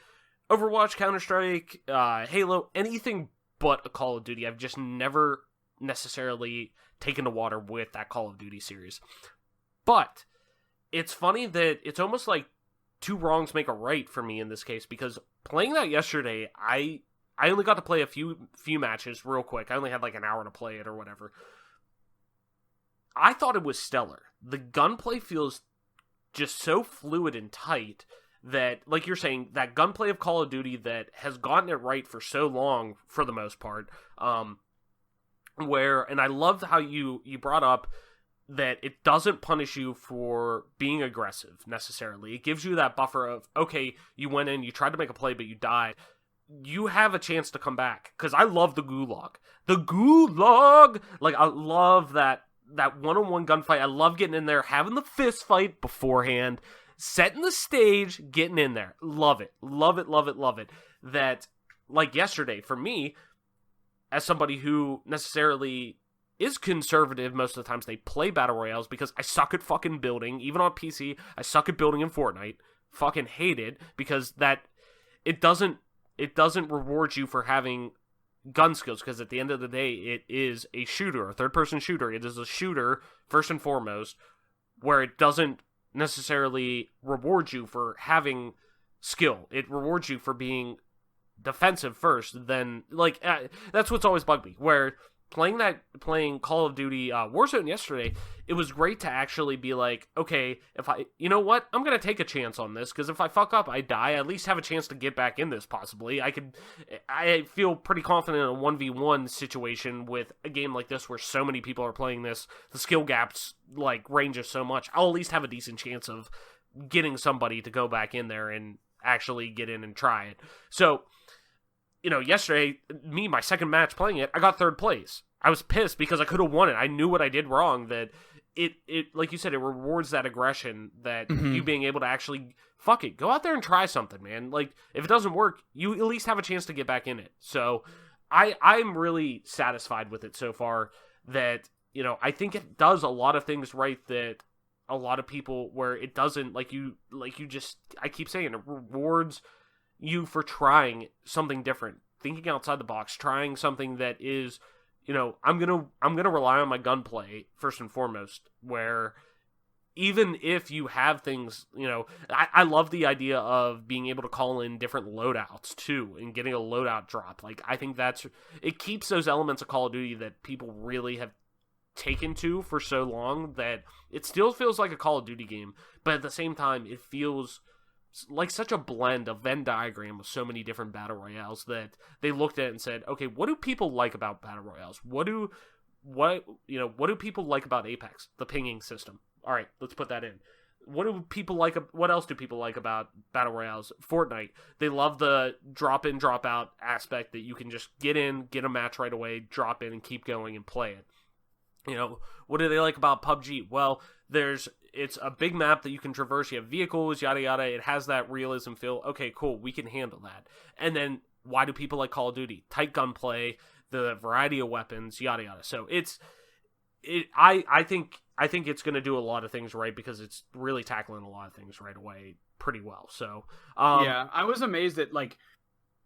Overwatch, Counter-Strike, Halo, anything but a Call of Duty. I've just never necessarily taken to water with that Call of Duty series. But it's funny that it's almost like two wrongs make a right for me in this case, because playing that yesterday, I only got to play a few matches real quick. I only had like an hour to play it or whatever. I thought it was stellar. The gunplay feels just so fluid and tight that, like you're saying, that gunplay of Call of Duty that has gotten it right for so long, for the most part, and I loved how you brought up that it doesn't punish you for being aggressive, necessarily. It gives you that buffer of, okay, you went in, you tried to make a play, but you died. You have a chance to come back, because I love the gulag. The gulag! Like, I love that one-on-one gunfight. I love getting in there, having the fist fight beforehand, setting the stage, getting in there. Love it. Love it, love it, love it. That, like yesterday, for me, as somebody who necessarily is conservative most of the times they play battle royales, because I suck at fucking building. Even on PC, I suck at building in Fortnite. Fucking hate it, because it doesn't reward you for having gun skills, because at the end of the day, it is a shooter, a third-person shooter. It is a shooter, first and foremost, where it doesn't necessarily reward you for having skill. It rewards you for being defensive first, then, like, that's what's always bugged me, where playing Call of Duty Warzone yesterday, it was great to actually be like, okay, you know what, I'm gonna take a chance on this, because if I fuck up, I die, I at least have a chance to get back in this, possibly. I feel pretty confident in a 1v1 situation with a game like this, where so many people are playing this, the skill gaps, like, ranges so much. I'll at least have a decent chance of getting somebody to go back in there and actually get in and try it. So, you know, yesterday, my second match playing it, I got third place. I was pissed because I could have won it. I knew what I did wrong, that it like you said, it rewards that aggression, that you being able to actually, fuck it, go out there and try something, man. Like, if it doesn't work, you at least have a chance to get back in it. So, I'm really satisfied with it so far, that, you know, I think it does a lot of things right that a lot of people, where it doesn't, like you just, I keep saying, it rewards you for trying something different, thinking outside the box, trying something that is, you know, I'm gonna rely on my gunplay first and foremost, where even if you have things, you know, I love the idea of being able to call in different loadouts too, and getting a loadout drop. Like, I think it keeps those elements of Call of Duty that people really have taken to for so long, that it still feels like a Call of Duty game, but at the same time, it feels like such a blend, a Venn diagram of so many different battle royales, that they looked at it and said, okay, what do people like about battle royales? What do what do people like about Apex? The pinging system. All right, let's put that in. What else do people like about Battle Royales? Fortnite. They love the drop in, drop out aspect that you can just get in, get a match right away, drop in, and keep going and play it. What do they like about PUBG? Well, it's a big map that you can traverse. You have vehicles, yada yada. It has that realism feel. Okay, cool. We can handle that. And then why do people like Call of Duty? Tight gunplay, the variety of weapons, yada yada. So I think it's going to do a lot of things right because it's really tackling a lot of things right away pretty well. So yeah, I was amazed at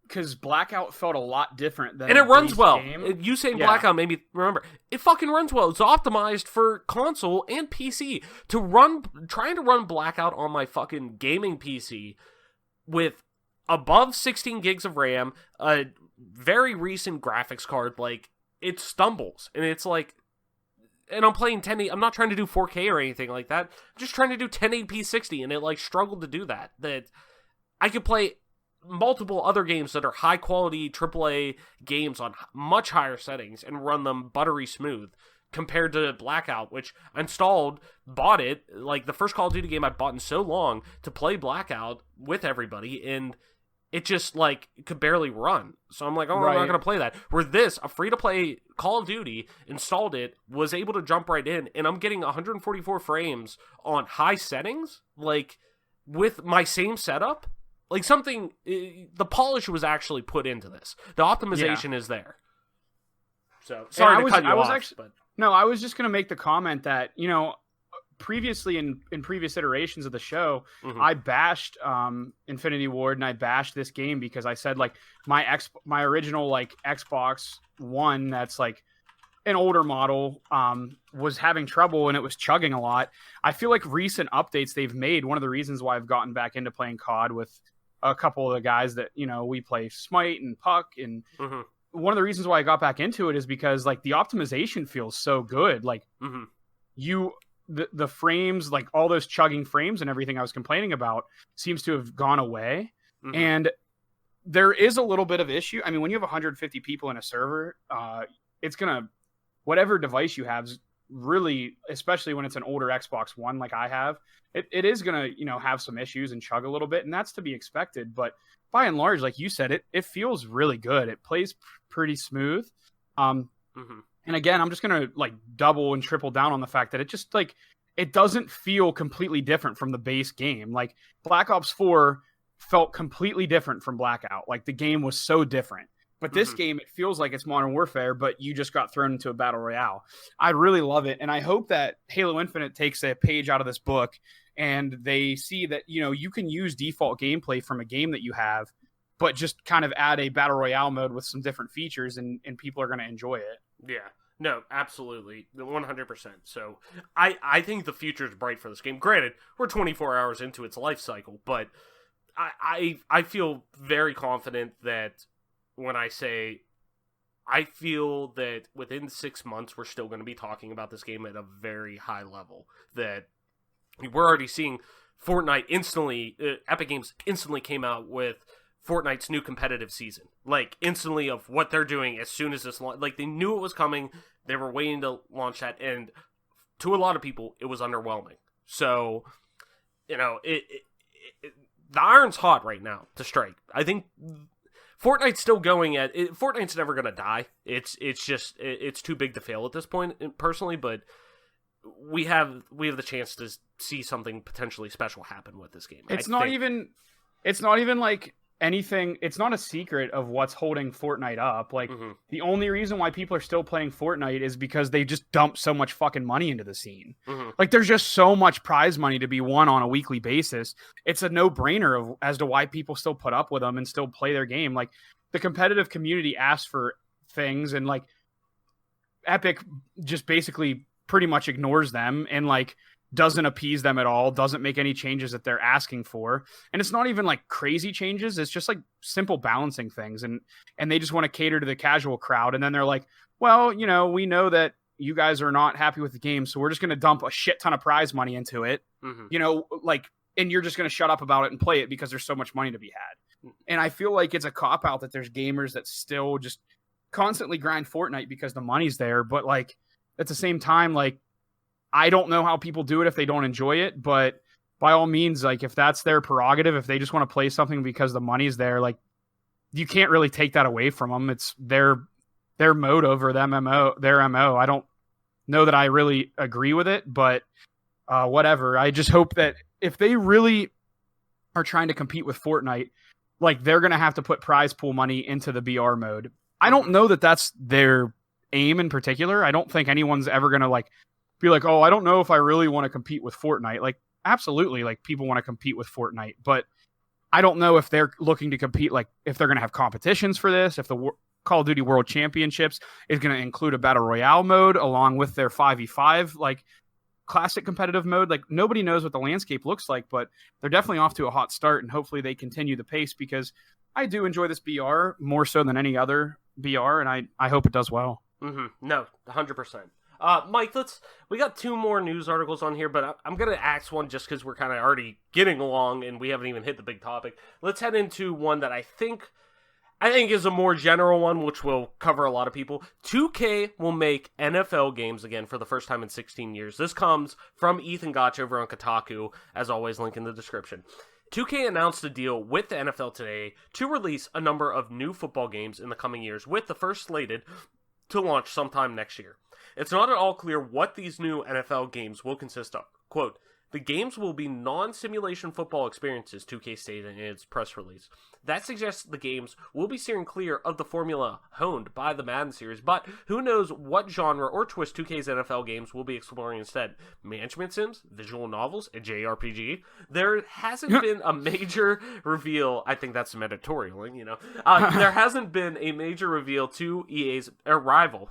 because Blackout felt a lot different than and it runs well. Game. You saying Blackout made me remember it fucking runs well. It's optimized for console and PC. Trying to run Blackout on my fucking gaming PC with above 16 gigs of RAM, a very recent graphics card, it stumbles, and it's and I'm playing 1080. I'm not trying to do 4K or anything like that. I'm just trying to do 1080p 60, and it struggled to do that. That I could play multiple other games that are high quality AAA games on much higher settings and run them buttery smooth compared to Blackout, which I installed, bought it, the first Call of Duty game I bought in so long to play Blackout with everybody, and it just could barely run. So I'm I'm not going to play that. Where this, a free-to-play Call of Duty, installed it, was able to jump right in, and I'm getting 144 frames on high settings, with my same setup. The polish was actually put into this. The optimization is there. So, sorry to cut you off. No, I was just going to make the comment that, previously in previous iterations of the show, I bashed Infinity Ward and I bashed this game because I said my original Xbox One that's an older model was having trouble and it was chugging a lot. I feel like recent updates they've made, one of the reasons why I've gotten back into playing COD with a couple of the guys that we play Smite and Puck, and one of the reasons why I got back into it is because the optimization feels so good. The frames, all those chugging frames and everything I was complaining about seems to have gone away. And there is a little bit of issue. I mean, when you have 150 people in a server, it's going to, whatever device you have, really, especially when it's an older Xbox One like I have, it is going to, have some issues and chug a little bit, and that's to be expected. But by and large, like you said, it feels really good. It plays pretty smooth. And again, I'm just going to double and triple down on the fact that it just it doesn't feel completely different from the base game. Black Ops 4 felt completely different from Blackout. The game was so different. But this game, it feels like it's Modern Warfare, but you just got thrown into a battle royale. I really love it, and I hope that Halo Infinite takes a page out of this book and they see that, you can use default gameplay from a game that you have, but just kind of add a battle royale mode with some different features, and people are going to enjoy it. Yeah. No, absolutely. 100%. So I think the future is bright for this game. Granted, we're 24 hours into its life cycle, but I feel very confident that when I say I feel that within 6 months we're still going to be talking about this game at a very high level. That we're already seeing Fortnite instantly, Epic Games instantly came out with Fortnite's new competitive season. Instantly of what they're doing as soon as this they knew it was coming. They were waiting to launch that, and to a lot of people, it was underwhelming. So, the iron's hot right now to strike. I think Fortnite's still going Fortnite's never going to die. It's just it's too big to fail at this point, personally. But we have the chance to see something potentially special happen with this game. It's not even anything. It's not a secret of what's holding Fortnite up. The only reason why people are still playing Fortnite is because they just dump so much fucking money into the scene. There's just so much prize money to be won on a weekly basis. It's a no-brainer as to why people still put up with them and still play their game. The competitive community asks for things, and Epic just basically pretty much ignores them and doesn't appease them at all, doesn't make any changes that they're asking for. And it's not even crazy changes. It's just simple balancing things. And they just want to cater to the casual crowd. And then they're well, we know that you guys are not happy with the game, so we're just going to dump a shit ton of prize money into it, and you're just going to shut up about it and play it because there's so much money to be had. And I feel like it's a cop out that there's gamers that still just constantly grind Fortnite because the money's there. But at the same time, like, I don't know how people do it if they don't enjoy it, but by all means, like, if that's their prerogative, if they just want to play something because the money's there, like, you can't really take that away from them. It's their mode over their MO. I don't know that I really agree with it, but whatever. I just hope that if they really are trying to compete with Fortnite, like, they're going to have to put prize pool money into the BR mode. I don't know that that's their aim in particular. I don't think anyone's ever going to like be like, oh, I don't know if I really want to compete with Fortnite. Like, absolutely, like, people want to compete with Fortnite, but I don't know if they're looking to compete, like, if they're going to have competitions for this, if the Call of Duty World Championships is going to include a Battle Royale mode along with their 5v5, like, classic competitive mode. Like, nobody knows what the landscape looks like, but they're definitely off to a hot start, and hopefully they continue the pace, because I do enjoy this BR more so than any other BR, and I hope it does well. No, 100%. Mike, we got 2 more news articles on here, but I'm going to ask one just because we're kind of already getting along and we haven't even hit the big topic. Let's head into one that I think is a more general one, which will cover a lot of people. 2K will make NFL games again for the first time in 16 years. This comes from Ethan Gotch over on Kotaku, as always, link in the description. 2K announced a deal with the NFL today to release a number of new football games in the coming years, with the first slated to launch sometime next year. It's not at all clear what these new NFL games will consist of. Quote, the games will be non-simulation football experiences, 2K stated in its press release. That suggests the games will be steering clear of the formula honed by the Madden series, but who knows what genre or twist 2K's NFL games will be exploring instead. Management sims, visual novels, a JRPG? There hasn't been a major reveal. I think that's some editorialing, you know. There hasn't been a major reveal to EA's rival.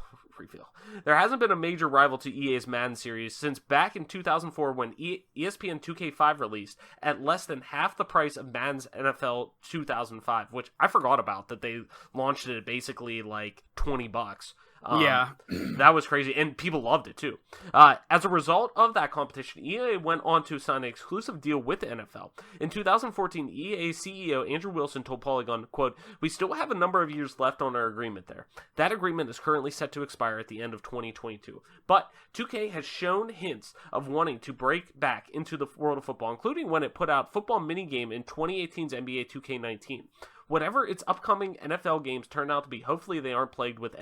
There hasn't been a major rival to EA's Madden series since back in 2004 when ESPN 2K5 released at less than half the price of Madden's NFL 2005, which I forgot about, that they launched it at basically like $20. Yeah. That was crazy, and people loved it too. As a result of that competition, EA went on to sign an exclusive deal with the NFL. In 2014, EA CEO Andrew Wilson told Polygon, quote, we still have a number of years left on our agreement there. That agreement is currently set to expire at the end of 2022. But 2K has shown hints of wanting to break back into the world of football, including when it put out football minigame in 2018's NBA 2K19. Whatever its upcoming NFL games turn out to be, hopefully they aren't plagued with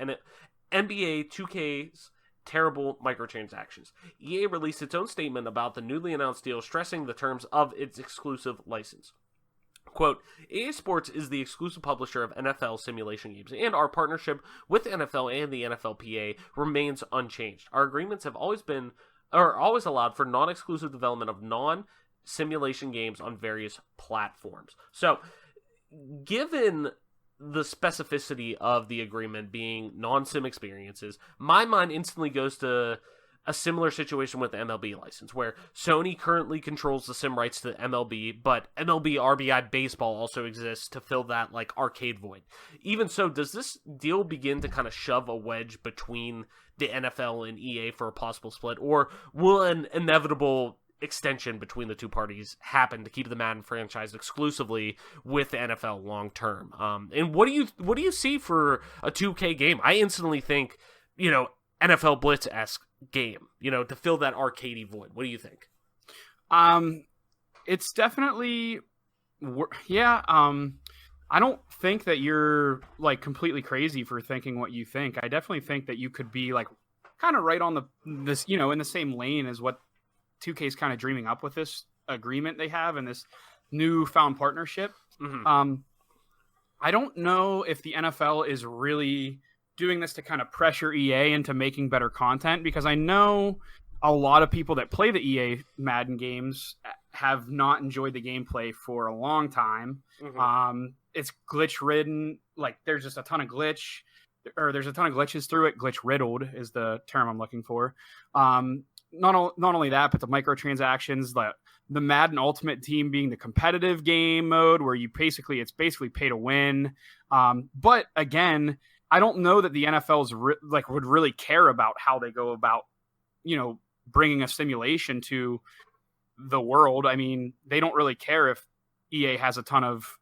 NBA 2K's terrible microtransactions. EA released its own statement about the newly announced deal, stressing the terms of its exclusive license. Quote, EA Sports is the exclusive publisher of NFL simulation games, and our partnership with the NFL and the NFLPA remains unchanged. Our agreements have always allowed for non-exclusive development of non-simulation games on various platforms. So, given the specificity of the agreement being non-sim experiences, my mind instantly goes to a similar situation with the MLB license, where Sony currently controls the sim rights to MLB, but MLB RBI Baseball also exists to fill that, like, arcade void. Even so, does this deal begin to kind of shove a wedge between the NFL and EA for a possible split, or will an inevitable extension between the two parties happen to keep the Madden franchise exclusively with the NFL long term? And what do you see for a 2K game? I instantly think, you know, NFL Blitz-esque game, you know, to fill that arcadey void. What do you think? It's definitely, yeah. I don't think that you're, like, completely crazy for thinking what you think. I definitely think that you could be, like, kind of right on this, you know, in the same lane as what 2K is kind of dreaming up with this agreement they have and this newfound partnership. Mm-hmm. I don't know if the NFL is really doing this to kind of pressure EA into making better content, because I know a lot of people that play the EA Madden games have not enjoyed the gameplay for a long time. Mm-hmm. It's glitch ridden. Like, there's just a ton of there's a ton of glitches through it. Glitch riddled is the term I'm looking for. Not only that, but the microtransactions, the Madden Ultimate Team being the competitive game mode where it's basically pay to win. But again, I don't know that the NFL's would really care about how they go about, you know, bringing a simulation to the world. I mean, they don't really care if EA has a ton of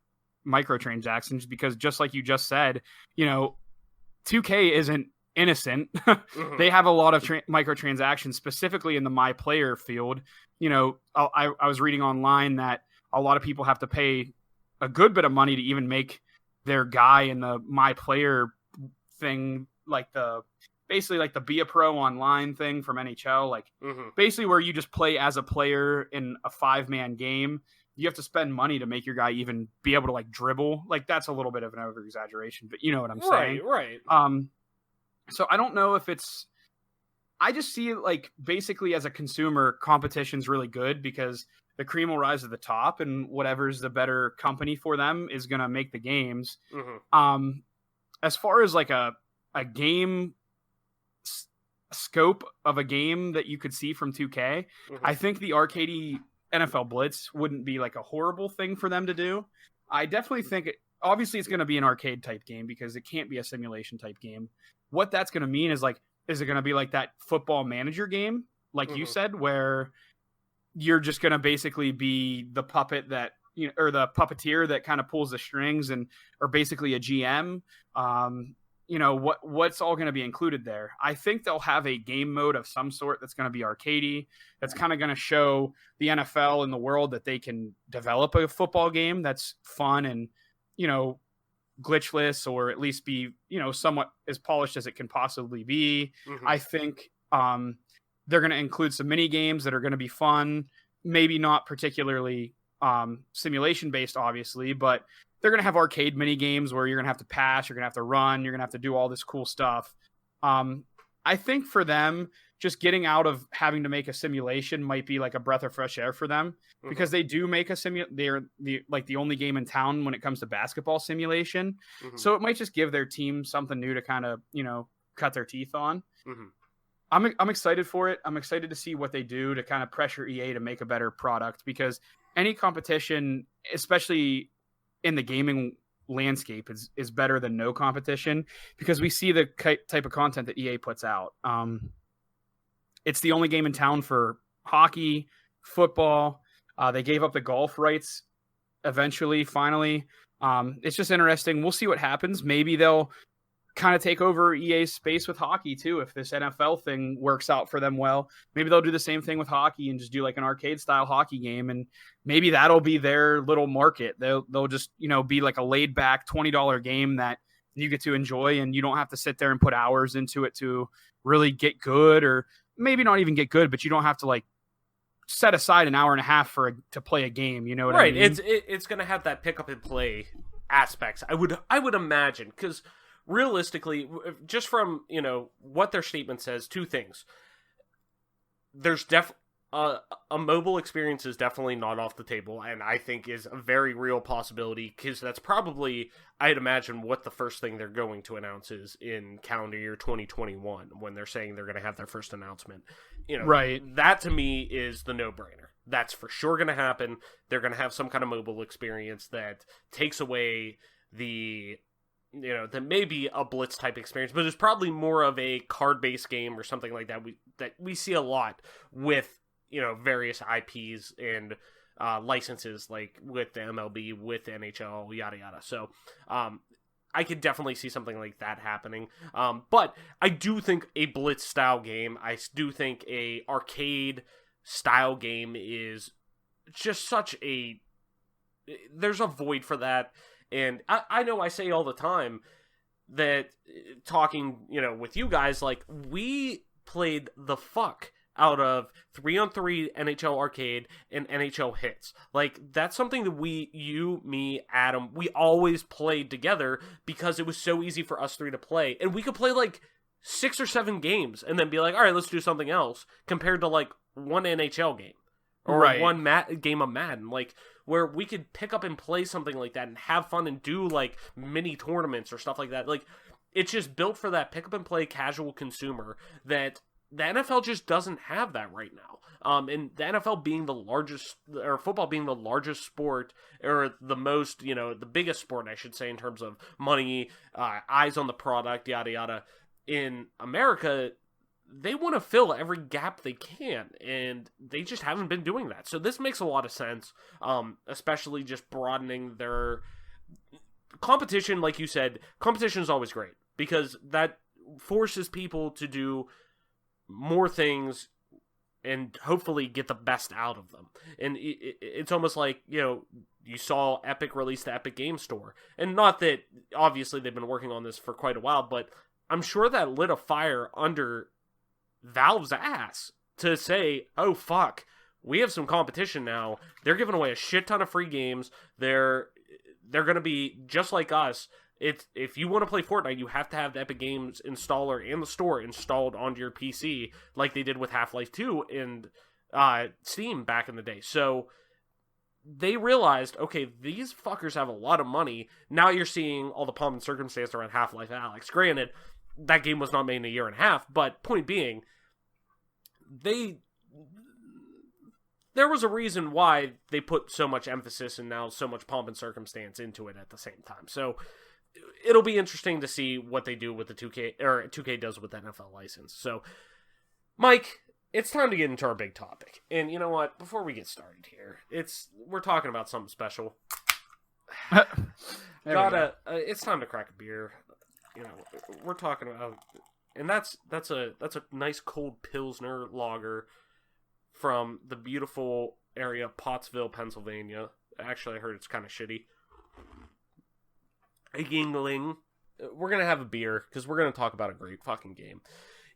microtransactions, because just like you just said, you know, 2K isn't innocent. Mhm. They have a lot of microtransactions, specifically in the My Player field. You know, I was reading online that a lot of people have to pay a good bit of money to even make their guy in the My Player thing, like basically like the Be a Pro online thing from NHL, like Mhm. basically where you just play as a player in a 5-man game. You have to spend money to make your guy even be able to like dribble. Like that's a little bit of an over exaggeration, but you know what I'm saying. Right. So I don't know if I just see it like basically as a consumer, competition's really good because the cream will rise to the top, and whatever's the better company for them is going to make the games. Mhm. As far as like a game scope of a game that you could see from 2K, Mhm. I think the arcadey NFL Blitz wouldn't be like a horrible thing for them to do. I definitely think obviously it's going to be an arcade type game because it can't be a simulation type game. What that's going to mean is like, is it going to be like that football manager game, like you Mhm. said, where you're just going to basically be the puppet that, you know, or the puppeteer that kind of pulls the strings and, or basically a GM. You know, what's all going to be included there? I think they'll have a game mode of some sort that's going to be arcadey. That's kind of going to show the NFL and the world that they can develop a football game that's fun and, you know, glitchless, or at least be, you know, somewhat as polished as it can possibly be. Mhm. I think they're going to include some mini games that are going to be fun, maybe not particularly simulation based, obviously, but they're going to have arcade mini games where you're going to have to pass, you're going to have to run, you're going to have to do all this cool stuff. I think for them, just getting out of having to make a simulation might be like a breath of fresh air for them, because they do make a they're the only game in town when it comes to basketball simulation. Mhm. So it might just give their team something new to kind of, you know, cut their teeth on. Mhm. I'm excited for it. I'm excited to see what they do to kind of pressure EA to make a better product, because any competition, especially in the gaming landscape, is better than no competition, because we see the type of content that EA puts out. It's the only game in town for hockey, football. They gave up the golf rights eventually, finally. It's just interesting. We'll see what happens. Maybe they'll kind of take over EA's space with hockey too, if this NFL thing works out for them well. Maybe they'll do the same thing with hockey and just do like an arcade style hockey game, and maybe that'll be their little market. They'll just, you know, be like a laid back $20 game that you get to enjoy, and you don't have to sit there and put hours into it to really get good, or maybe not even get good, but you don't have to like set aside an hour and a half to play a game. You know what I mean? It's going to have that pick up and play aspects. I would imagine, because realistically, just from, you know, what their statement says, two things. There's a mobile experience is definitely not off the table, and I think is a very real possibility, because that's probably, I'd imagine, what the first thing they're going to announce is in calendar year 2021, when they're saying they're going to have their first announcement. You know, right. That to me is the no-brainer. That's for sure going to happen. They're going to have some kind of mobile experience that takes away the, you know, that may be a Blitz type experience, but it's probably more of a card-based game or something like that. We see a lot with, you know, various IPs and licenses, like with the MLB, with the NHL, yada yada. So I could definitely see something like that happening. But I do think a Blitz style game, I do think a arcade style game is just such a, there's a void for that. And I know I say all the time that, talking, you know, with you guys, like, we played the fuck out of 3-on-3 NHL Arcade and NHL Hits. Like, that's something that you, me, Adam, we always played together because it was so easy for us three to play. And we could play, like, 6 or 7 games and then be like, all right, let's do something else, compared to, like, one NHL game. Or right. one game of Madden. Like, where we could pick up and play something like that and have fun and do, like, mini tournaments or stuff like that. Like, it's just built for that pick up and play casual consumer that the NFL just doesn't have that right now. And the NFL being the largest, or football being the largest sport, or the most, you know, the biggest sport, I should say, in terms of money, eyes on the product, yada yada, in America, they want to fill every gap they can, and they just haven't been doing that. So this makes a lot of sense, especially just broadening their competition. Like you said, competition is always great, because that forces people to do more things and hopefully get the best out of them. And it's almost like, you saw Epic release the Epic Game Store. And not that, obviously, they've been working on this for quite a while, but I'm sure that lit a fire under Valve's ass to say, oh, fuck, we have some competition now. They're giving away a shit ton of free games. They're going to be just like us. If you want to play Fortnite, you have to have the Epic Games installer and the store installed onto your PC, like they did with Half-Life 2 and Steam back in the day. So they realized, okay, these fuckers have a lot of money. Now you're seeing all the pomp and circumstance around Half-Life Alyx. Granted, that game was not made in a year and a half, but point being, there was a reason why they put so much emphasis and now so much pomp and circumstance into it at the same time. So it'll be interesting to see what they do with the 2K, or 2K does with the NFL license. So, Mike, it's time to get into our big topic. And you know what? Before we get started here, we're talking about something special. It's time to crack a beer. We're talking about, and that's a nice cold Pilsner lager from the beautiful area of Pottsville, Pennsylvania. Actually, I heard it's kind of shitty. A Yingling. We're going to have a beer because we're going to talk about a great fucking game.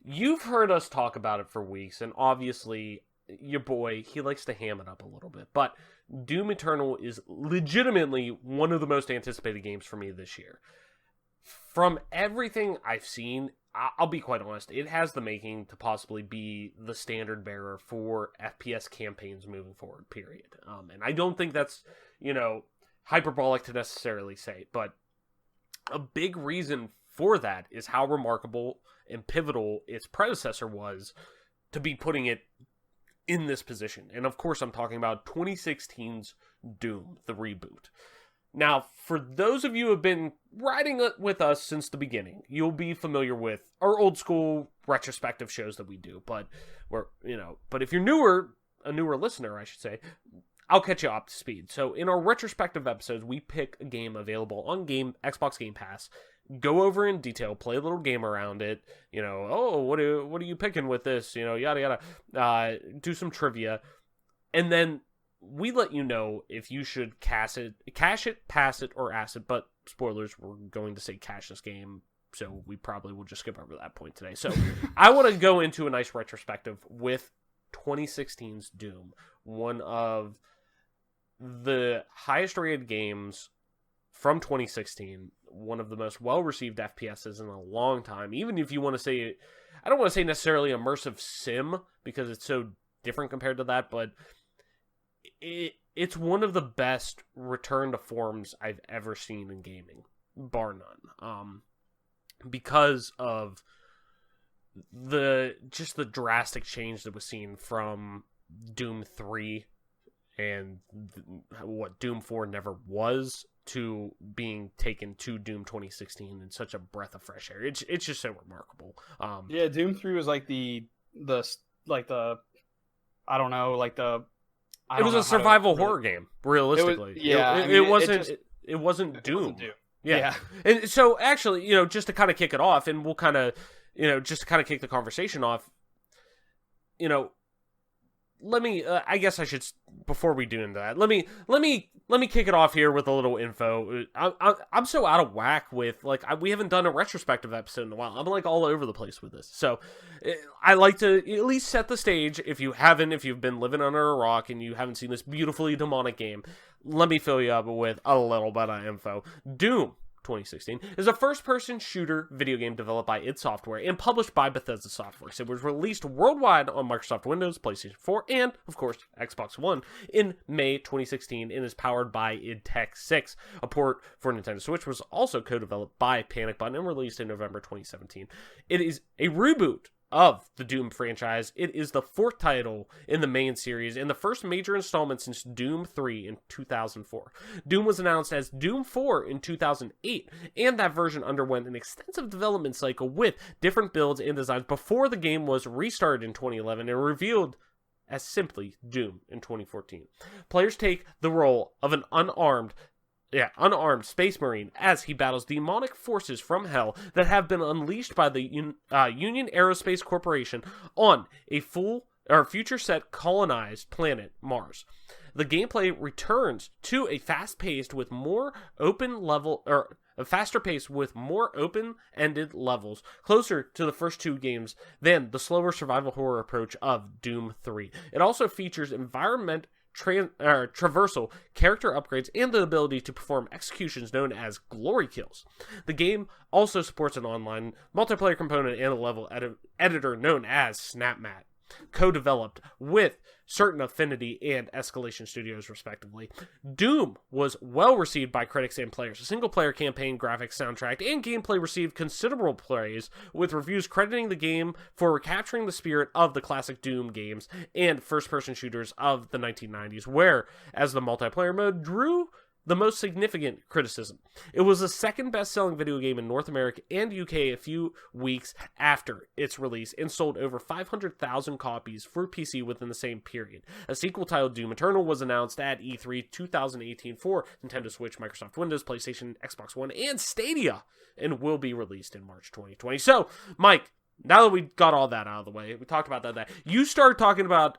You've heard us talk about it for weeks, and obviously, your boy, he likes to ham it up a little bit. But Doom Eternal is legitimately one of the most anticipated games for me this year. From everything I've seen, I'll be quite honest, it has the making to possibly be the standard bearer for FPS campaigns moving forward, period. And I don't think that's, hyperbolic to necessarily say, but a big reason for that is how remarkable and pivotal its predecessor was to be putting it in this position. And of course, I'm talking about 2016's Doom, the reboot. Now, for those of you who have been riding with us since the beginning, you'll be familiar with our old school retrospective shows that we do. But but if you're a newer listener, I should say, I'll catch you up to speed. So in our retrospective episodes, we pick a game available on Xbox Game Pass, go over in detail, play a little game around it, what are you picking with this, yada yada, do some trivia, and then we let you know if you should cash it, pass it, or ass it. But spoilers, we're going to say cash this game, so we probably will just skip over that point today. So I want to go into a nice retrospective with 2016's Doom, one of the highest rated games from 2016, one of the most well-received FPSs in a long time. Even if you want to say, I don't want to say necessarily immersive sim, because it's so different compared to that, but it's one of the best return to forms I've ever seen in gaming, bar none. Because of the drastic change that was seen from Doom 3 and what Doom 4 never was to being taken to Doom 2016 in such a breath of fresh air. It's just so remarkable. Yeah, Doom 3 was like the I don't know, like the it was a survival horror game, realistically. It wasn't Doom. Yeah. And so actually, just to kind of kick it off, and we'll kind of, just to kind of kick the conversation off, let me, I guess I should, before we do into that, let me kick it off here with a little info. I'm so out of whack with, we haven't done a retrospective episode in a while. I'm all over the place with this. So I like to at least set the stage. If you've been living under a rock and you haven't seen this beautifully demonic game, let me fill you up with a little bit of info. Doom 2016 is a first-person shooter video game developed by id Software and published by Bethesda Software. It was released worldwide on Microsoft Windows, PlayStation 4, and, of course, Xbox One in May 2016 and is powered by id Tech 6. A port for Nintendo Switch was also co-developed by Panic Button and released in November 2017. It is a reboot of the Doom franchise. It is the fourth title in the main series and the first major installment since Doom 3 in 2004. Doom was announced as Doom 4 in 2008, and that version underwent an extensive development cycle with different builds and designs before the game was restarted in 2011 and revealed as simply Doom in 2014. Players take the role of an unarmed unarmed Space Marine as he battles demonic forces from Hell that have been unleashed by the Union Aerospace Corporation on a future set colonized planet Mars. The gameplay returns to a faster pace with more open-ended levels, closer to the first two games than the slower survival horror approach of Doom 3. It also features environment traversal, character upgrades, and the ability to perform executions known as glory kills. The game also supports an online multiplayer component and a level editor known as SnapMat, co-developed with Certain Affinity and Escalation Studios, respectively. Doom was well received by critics and players. A single-player campaign, graphics, soundtrack, and gameplay received considerable praise, with reviews crediting the game for recapturing the spirit of the classic Doom games and first-person shooters of the 1990s, whereas the multiplayer mode drew the most significant criticism. It was the second best-selling video game in North America and UK a few weeks after its release and sold over 500,000 copies for PC within the same period. A sequel titled Doom Eternal was announced at E3 2018 for Nintendo Switch, Microsoft Windows, PlayStation, Xbox One, and Stadia, and will be released in March 2020. So, Mike, now that we got all that out of the way, we talked about that, you started talking about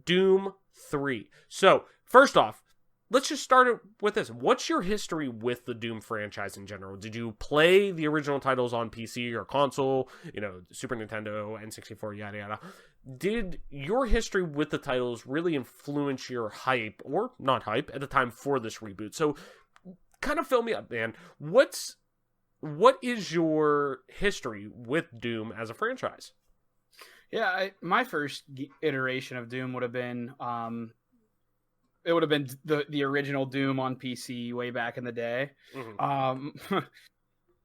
Doom 3. So, first off, let's just start it with this. What's your history with the Doom franchise in general? Did you play the original titles on PC or console, Super Nintendo, N64, yada yada? Did your history with the titles really influence your hype, or not hype, at the time for this reboot? So, kind of fill me up, man. What is your history with Doom as a franchise? Yeah, my first iteration of Doom would have been... it would have been the original Doom on PC way back in the day. Mm-hmm.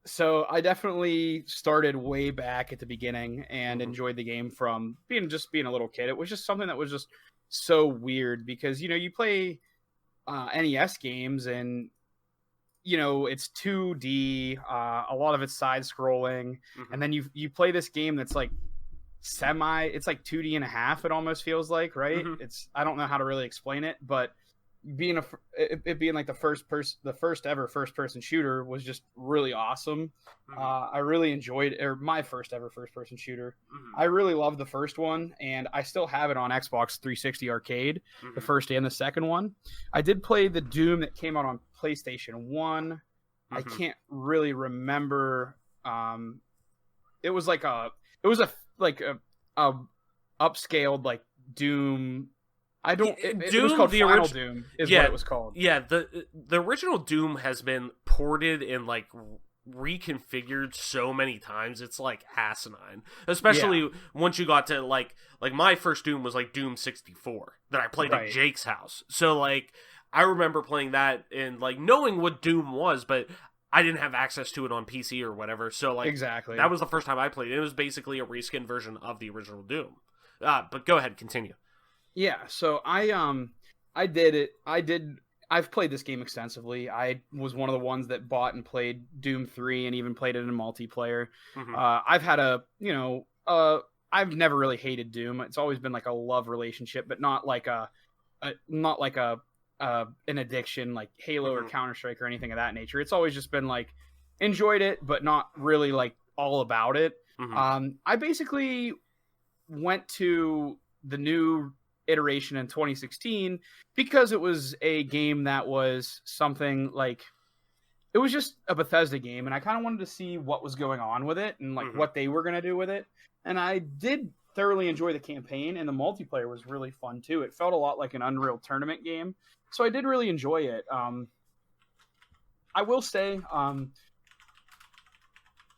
So I definitely started way back at the beginning and enjoyed the game from being a little kid. It was just something that was just so weird because, you play NES games and, it's 2D, a lot of it's side scrolling. Mm-hmm. And then you play this game that's like it's like 2D and a half, it almost feels like, right? Mm-hmm. I don't know how to really explain it, but being like the first ever first person shooter was just really awesome. Mm-hmm. I really enjoyed my first ever first person shooter. Mm-hmm. I really loved the first one, and I still have it on Xbox 360 Arcade, mm-hmm. the first and the second one. I did play the Doom that came out on PlayStation 1. Mm-hmm. I can't really remember. It was a upscaled like Doom. It was called Final Doom is what it was called. Yeah, the original Doom has been ported and like reconfigured so many times. It's like asinine. Especially once you got to like my first Doom was like Doom 64 that I played at Jake's house. So like I remember playing that and like knowing what Doom was, but I didn't have access to it on PC or whatever, so like exactly that was the first time I played it. It was basically a reskin version of the original Doom. But go ahead, continue. Yeah, so I did it. I've played this game extensively. I was one of the ones that bought and played Doom 3 and even played it in multiplayer. Mm-hmm. I've had I've never really hated Doom. It's always been like a love relationship, but not like an addiction like Halo or Counter-Strike or anything of that nature. It's always just been like enjoyed it, but not really like all about it. Mm-hmm. I basically went to the new iteration in 2016 because it was a game that was something like it was just a Bethesda game, and I kind of wanted to see what was going on with it and like what they were going to do with it. And I did thoroughly enjoy the campaign, and the multiplayer was really fun too. It felt a lot like an Unreal Tournament game. So I did really enjoy it. I will say,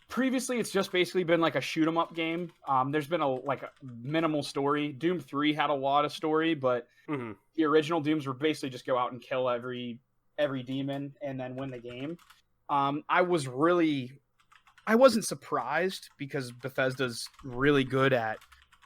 previously it's just basically been like a shoot 'em up game. There's been a minimal story. Doom 3 had a lot of story, but the original Dooms were basically just go out and kill every demon and then win the game. I wasn't surprised because Bethesda's really good at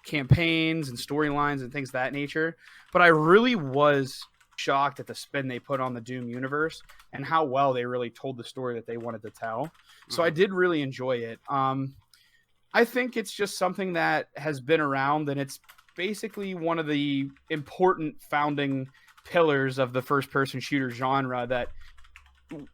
campaigns and storylines and things of that nature, but I really was shocked at the spin they put on the Doom universe and how well they really told the story that they wanted to tell. So I did really enjoy it. I think it's just something that has been around, and it's basically one of the important founding pillars of the first-person shooter genre that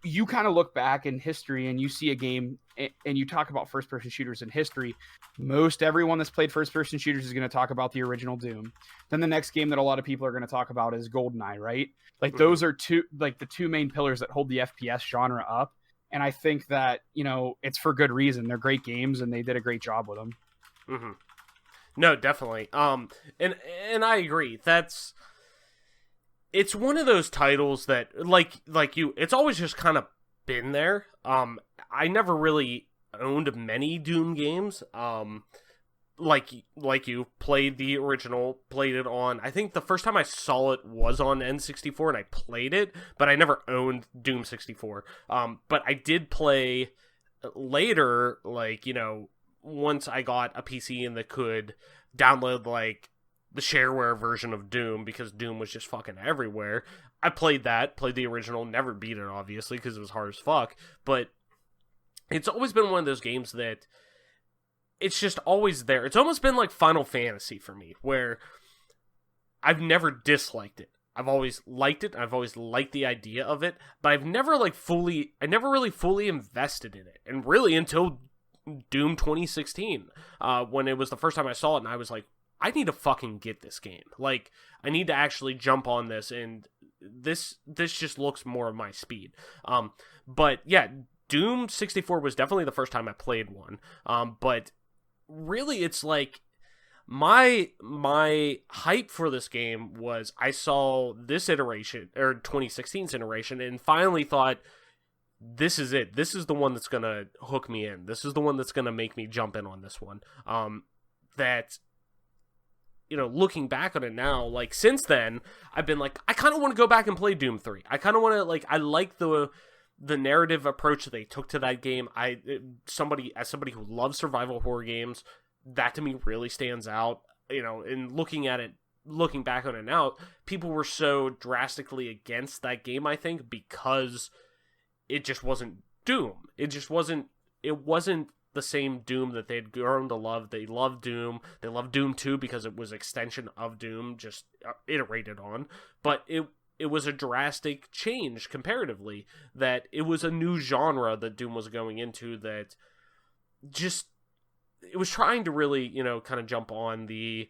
you kind of look back in history and you see a game and you talk about first person shooters in history. Most everyone that's played first person shooters is going to talk about the original Doom. Then the next game that a lot of people are going to talk about is GoldenEye, right? Like those are the two main pillars that hold the FPS genre up. And I think that, it's for good reason. They're great games and they did a great job with them. Mm-hmm. No, definitely. And I agree. It's one of those titles that, like you, it's always just kind of been there. I never really owned many Doom games. Like you played the original, played it on. I think the first time I saw it was on N64, and I played it, but I never owned Doom 64. But I did play later, once I got a PC and that could download the shareware version of Doom, because Doom was just fucking everywhere. I played the original, never beat it, obviously, because it was hard as fuck, but it's always been one of those games that it's just always there. It's almost been like Final Fantasy for me, where I've never disliked it. I've always liked it. I've always liked the idea of it, but I've never really fully invested in it. And really until Doom 2016, when it was the first time I saw it, and I was like, I need to fucking get this game. I need to actually jump on this, and this just looks more of my speed. But yeah, Doom 64 was definitely the first time I played one. But really, it's my hype for this game was I saw this iteration, or 2016's iteration, and finally thought, this is it. This is the one that's going to hook me in. This is the one that's going to make me jump in on this one. Looking back on it now, since then, I've been I kind of want to go back and play Doom 3. I kind of want to, I like the narrative approach that they took to that game. As somebody who loves survival horror games, that to me really stands out. In looking back on it now, people were so drastically against that game, I think, because it just wasn't Doom. It wasn't the same Doom that they'd grown to love. They loved Doom. They loved Doom 2 because it was extension of Doom, just iterated on. But it was a drastic change comparatively, that it was a new genre that Doom was going into, that just, it was trying to really, kind of jump on the,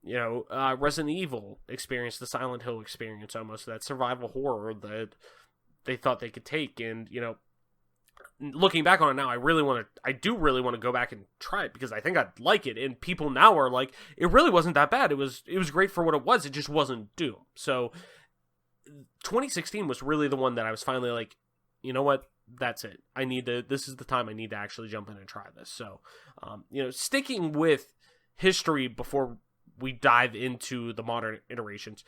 Resident Evil experience, the Silent Hill experience, almost, that survival horror that they thought they could take. And, looking back on it now, I do really want to go back and try it, because I think I'd like it. And people now are like, it really wasn't that bad. It was great for what it was. It just wasn't Doom. So 2016 was really the one that I was finally like, you know what? That's it. This is the time I need to actually jump in and try this. So, sticking with history before we dive into the modern iterations,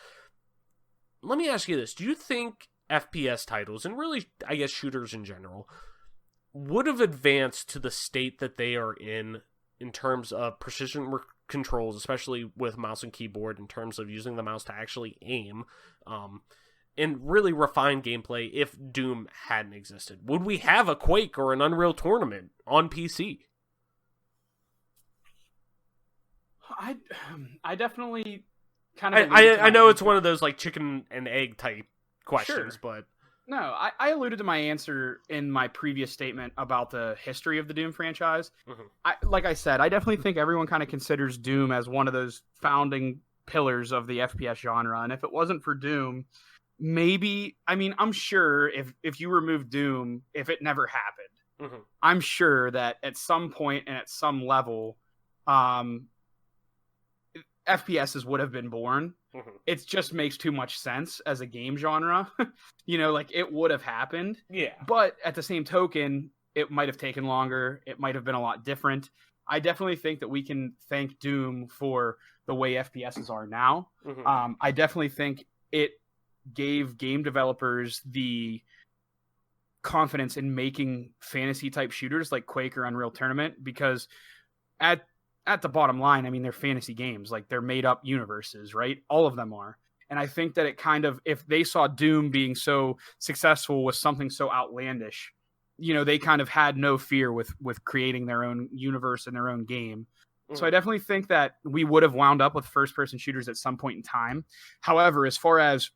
let me ask you this. Do you think FPS titles, and really, I guess, shooters in general, would have advanced to the state that they are in terms of precision controls, especially with mouse and keyboard, in terms of using the mouse to actually aim, and really refined gameplay, if Doom hadn't existed? Would we have a Quake or an Unreal Tournament on PC? I definitely kind of... I know it's one of those chicken and egg type questions, sure. But... No, I alluded to my answer in my previous statement about the history of the Doom franchise. Mm-hmm. Like I said, I definitely think everyone kind of considers Doom as one of those founding pillars of the FPS genre. And if it wasn't for Doom, maybe, I'm sure if you remove Doom, if it never happened, mm-hmm. I'm sure that at some point and at some level, FPSs would have been born. Mm-hmm. It just makes too much sense as a game genre. It would have happened. Yeah. But at the same token, it might have taken longer. It might have been a lot different. I definitely think that we can thank Doom for the way FPSs are now. Mm-hmm. I definitely think it gave game developers the confidence in making fantasy type shooters like Quake or Unreal Tournament, because at the bottom line, they're fantasy games. They're made up universes, right? All of them are. And I think that it kind of, if they saw Doom being so successful with something so outlandish, they kind of had no fear with creating their own universe and their own game. Mm. So I definitely think that we would have wound up with first person shooters at some point in time. However, as far as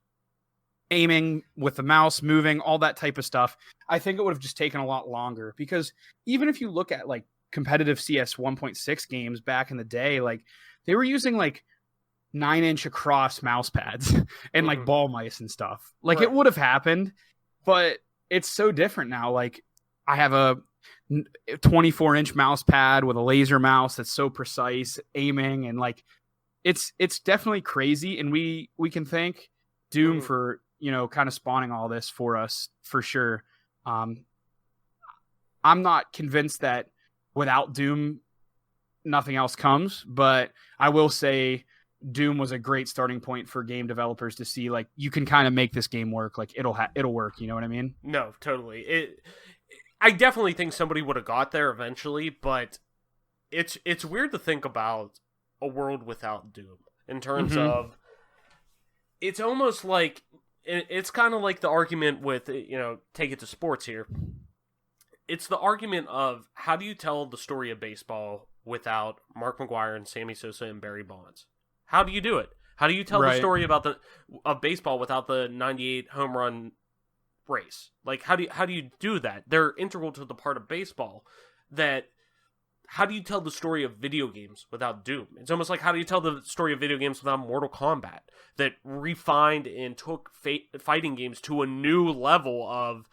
aiming with the mouse, moving, all that type of stuff. I think it would have just taken a lot longer, because even if you look at like competitive CS 1.6 games back in the day, like they were using like 9-inch across mouse pads and like ball mice and stuff. Like it would have happened, but it's so different now. Like I have a 24-inch mouse pad with a laser mouse that's so precise aiming, and like it's definitely crazy. And we can thank Doom for, you know, kind of spawning all this for us, for sure. I'm not convinced that without Doom nothing else comes, but I will say Doom was a great starting point for game developers to see, like, you can kind of make this game work. Like it'll work. You know what I mean? No, totally. I definitely think somebody would have got there eventually, but it's weird to think about a world without Doom in terms of, it's almost like, it's kind of like the argument with, you know, take it to sports here. It's the argument of, how do you tell the story of baseball without Mark McGwire and Sammy Sosa and Barry Bonds? How do you do it? How do you tell the story of baseball without the 98 home run race? Like, how do you do that? They're integral to the part of baseball that, how do you tell the story of video games without Doom? It's almost like, how do you tell the story of video games without Mortal Kombat, that refined and took fighting games to a new level of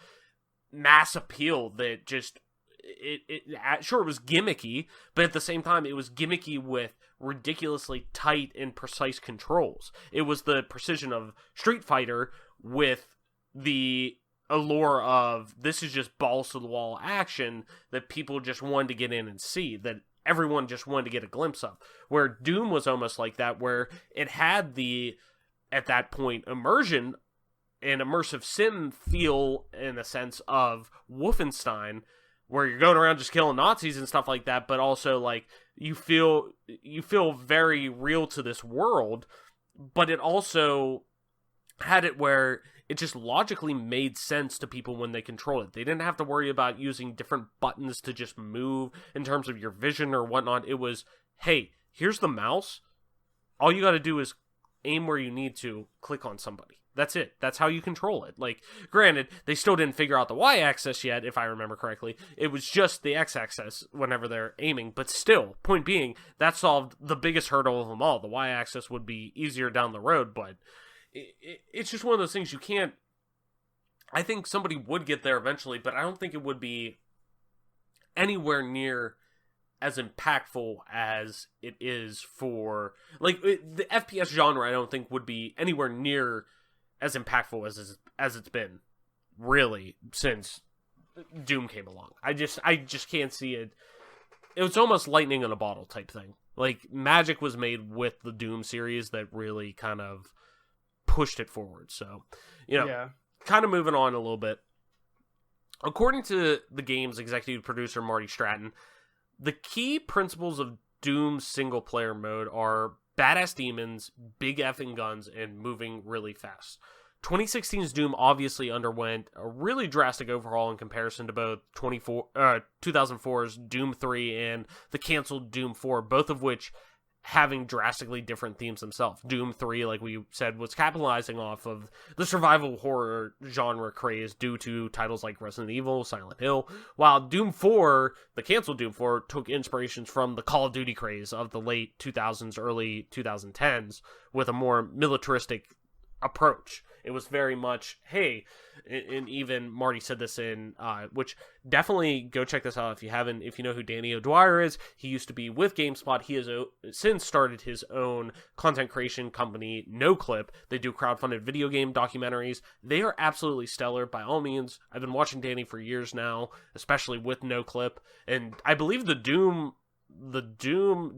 mass appeal that just, sure, it was gimmicky, but at the same time, it was gimmicky with ridiculously tight and precise controls. It was the precision of Street Fighter with the allure of, this is just balls to the wall action that people just wanted to get in and see, that everyone just wanted to get a glimpse of. Where Doom was almost like that, where it had the, at that point, immersion and immersive sim feel, in a sense of Wolfenstein, where you're going around just killing Nazis and stuff like that, but also like you feel very real to this world. But it also had it where it just logically made sense to people when they control it. They didn't have to worry about using different buttons to just move in terms of your vision or whatnot. It was, hey, here's the mouse. All you got to do is aim where you need to, click on somebody. That's it. That's how you control it. Like, granted, they still didn't figure out the Y-axis yet, if I remember correctly. It was just the X-axis whenever they're aiming. But still, point being, that solved the biggest hurdle of them all. The Y-axis would be easier down the road, but it's just one of those things you can't... I think somebody would get there eventually, but I don't think it would be anywhere near as impactful as it is for... Like, the FPS genre, I don't think, would be anywhere near as impactful as it's been, really, since Doom came along. I just can't see it. It was almost lightning in a bottle type thing. Like, magic was made with the Doom series that really kind of pushed it forward. So, you know, kind of moving on a little bit. According to the game's executive producer, Marty Stratton, the key principles of Doom's single-player mode are badass demons, big effing guns, and moving really fast. 2016's Doom obviously underwent a really drastic overhaul in comparison to both 2004's Doom 3 and the canceled Doom 4, both of which having drastically different themes themselves. Doom 3, like we said, was capitalizing off of the survival horror genre craze due to titles like Resident Evil, Silent Hill, while Doom 4, the canceled Doom 4, took inspirations from the Call of Duty craze of the late 2000s, early 2010s, with a more militaristic approach. It was very much, hey, and even Marty said this in, which definitely go check this out if you haven't. If you know who Danny O'Dwyer is, he used to be with GameSpot. He has since started his own content creation company, NoClip. They do crowdfunded video game documentaries. They are absolutely stellar, by all means. I've been watching Danny for years now, especially with NoClip, and I believe the Doom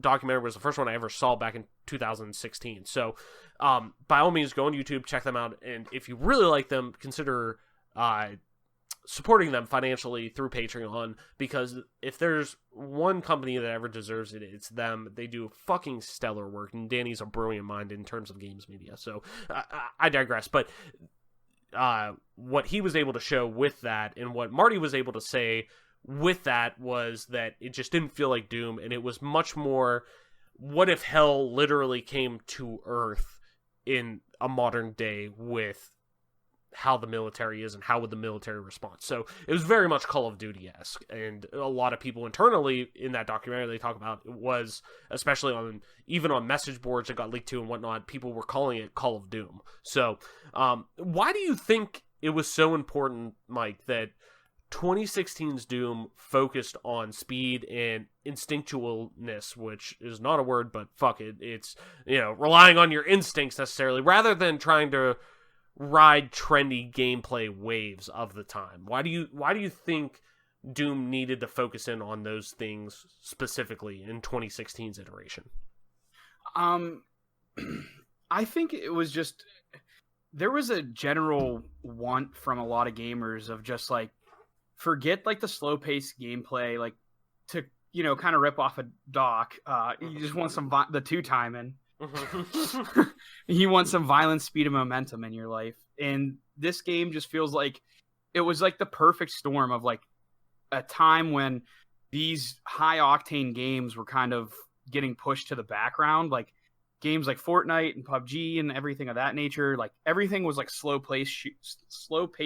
documentary was the first one I ever saw back in 2016. So, by all means, go on YouTube, check them out, and if you really like them, consider supporting them financially through Patreon, because if there's one company that ever deserves it, it's them. They do fucking stellar work, and Danny's a brilliant mind in terms of games media. So, I digress, but what he was able to show with that, and what Marty was able to say with that, was that it just didn't feel like Doom, and it was much more, what if hell literally came to Earth in a modern day with how the military is and how would the military respond. So it was very much Call of Duty-esque, and a lot of people internally in that documentary they talk about it was, especially even on message boards that got leaked to and whatnot, people were calling it Call of Doom. So why do you think it was so important, Mike, that 2016's Doom focused on speed and instinctualness, which is not a word, but fuck it, it's, relying on your instincts necessarily, rather than trying to ride trendy gameplay waves of the time? Why do you think Doom needed to focus in on those things specifically in 2016's iteration? I think it was just, there was a general want from a lot of gamers of just like, forget like the slow paced gameplay, like to, kind of rip off a Doc. You just want the two timing. You want some violence, speed, and momentum in your life. And this game just feels like it was like the perfect storm of like a time when these high octane games were kind of getting pushed to the background. Like games like Fortnite and PUBG and everything of that nature. Like everything was like slow paced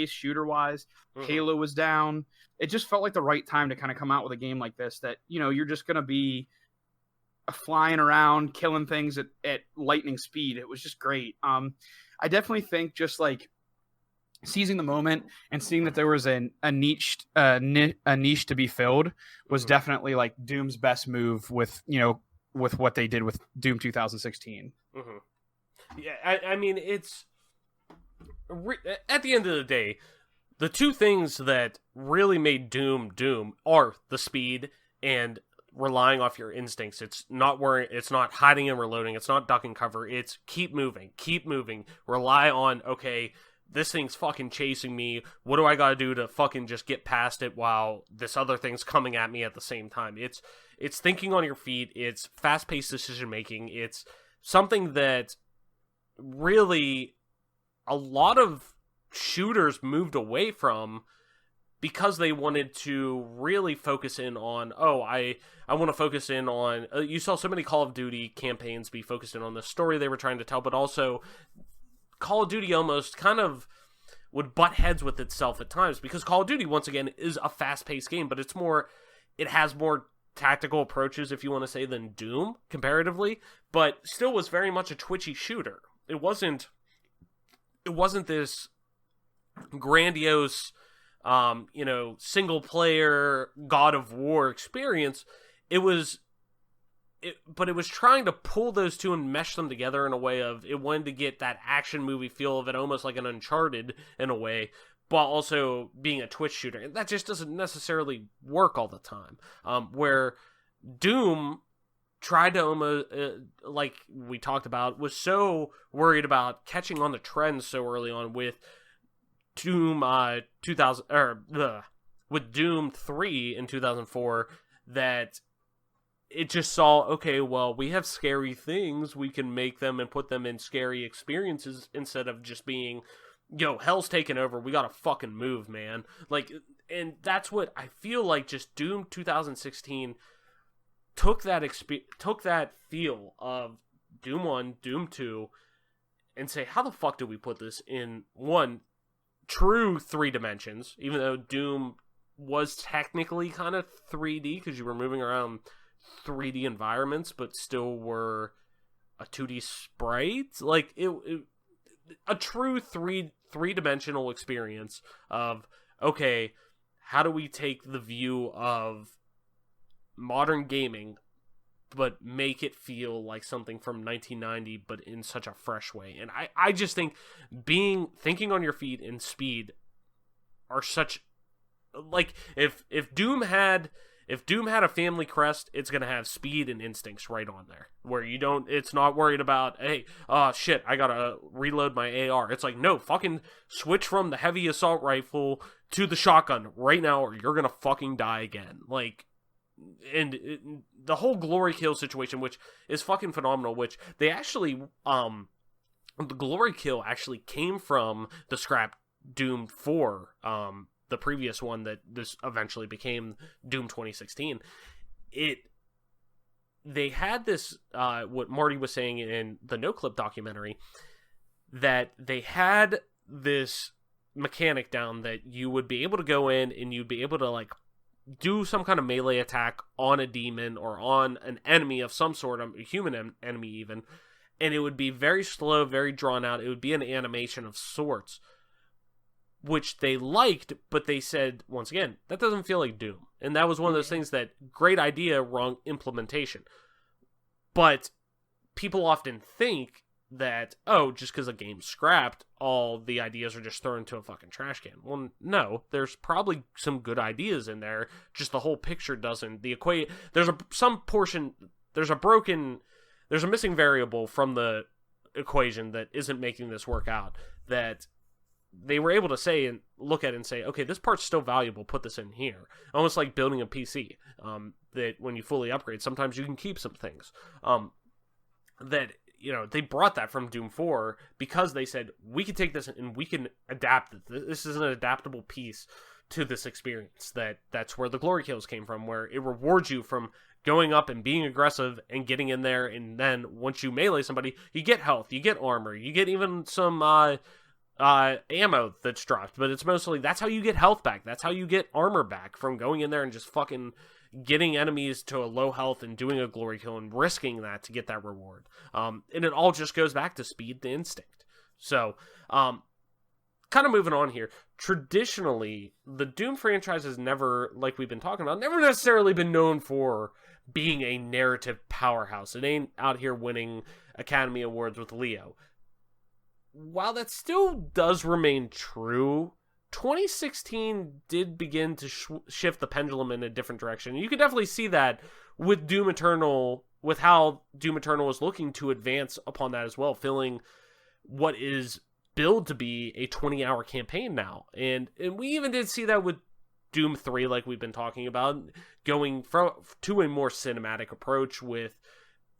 shooter wise. Halo was down. It just felt like the right time to kind of come out with a game like this that, you're just going to be flying around, killing things at lightning speed. It was just great. I definitely think just like seizing the moment and seeing that there was a niche to be filled was definitely like Doom's best move with what they did with Doom 2016. Yeah, I mean, it's at the end of the day, the two things that really made Doom are the speed and relying off your instincts. It's not hiding and reloading, it's not ducking cover, it's keep moving, rely on, okay, this thing's fucking chasing me, what do I gotta do to fucking just get past it while this other thing's coming at me at the same time? It's thinking on your feet, it's fast-paced decision making, it's something that really a lot of shooters moved away from because they wanted to really focus in on, I want to focus in on, you saw so many Call of Duty campaigns be focused in on the story they were trying to tell, but also Call of Duty almost kind of would butt heads with itself at times, because Call of Duty, once again, is a fast-paced game, but it has more tactical approaches, if you want to say, than Doom, comparatively, but still was very much a twitchy shooter. It wasn't this grandiose, single player God of War experience. But it was trying to pull those two and mesh them together in a way of, it wanted to get that action movie feel of it, almost like an Uncharted in a way, but also being a Twitch shooter. And that just doesn't necessarily work all the time. Where Doom tried to almost, like we talked about, was so worried about catching on the trends so early on with Doom 3 in 2004 that it just saw, okay, well, we have scary things, we can make them and put them in scary experiences instead of just being, hell's taking over, we gotta fucking move, man. Like, and that's what I feel like just Doom 2016 took that feel of Doom 1, Doom 2, and say, how the fuck do we put this in one true 3 dimensions, even though Doom was technically kind of 3D because you were moving around 3D environments, but still were a 2D sprite. Like a true three-dimensional experience of, okay, how do we take the view of modern gaming but make it feel like something from 1990 but in such a fresh way? And I just think thinking on your feet and speed are such, like, if Doom had a family crest, it's going to have speed and instincts right on there, where it's not worried about, hey, oh shit, I got to reload my AR. It's like, no, fucking switch from the heavy assault rifle to the shotgun right now or you're going to fucking die again. Like, and the whole glory kill situation, which is fucking phenomenal, which they actually, the glory kill actually came from the scrap Doom 4, the previous one that this eventually became Doom 2016. They had this, what Marty was saying in the No Clip documentary, that they had this mechanic down that you would be able to go in and you'd be able to like do some kind of melee attack on a demon or on an enemy of some sort, a human enemy even, and it would be very slow, very drawn out. It would be an animation of sorts, which they liked, but they said, once again, that doesn't feel like Doom. And that was one of those things that, great idea, wrong implementation. But people often think that, oh, just because a game's scrapped, all the ideas are just thrown into a fucking trash can. Well, no, there's probably some good ideas in there, just the whole picture doesn't. There's a missing variable from the equation that isn't making this work out, that they were able to say and look at it and say, okay, this part's still valuable, put this in here. Almost like building a PC, that when you fully upgrade, sometimes you can keep some things. That, you know, they brought that from Doom 4 because they said, we can take this and we can adapt it. This is an adaptable piece to this experience. That's where the glory kills came from, where it rewards you from going up and being aggressive and getting in there, and then once you melee somebody, you get health, you get armor, you get even some ammo that's dropped, but it's mostly, that's how you get health back, that's how you get armor back from going in there and just fucking getting enemies to a low health and doing a glory kill and risking that to get that reward. And it all just goes back to speed and instinct. So, kind of moving on here, traditionally, the Doom franchise has never, like we've been talking about, never necessarily been known for being a narrative powerhouse. It ain't out here winning Academy Awards with Leo. While that still does remain true, 2016 did begin to shift the pendulum in a different direction. You could definitely see that with Doom Eternal, with how Doom Eternal is looking to advance upon that as well, filling what is billed to be a 20-hour campaign now. And we even did see that with Doom 3, like we've been talking about, going to a more cinematic approach with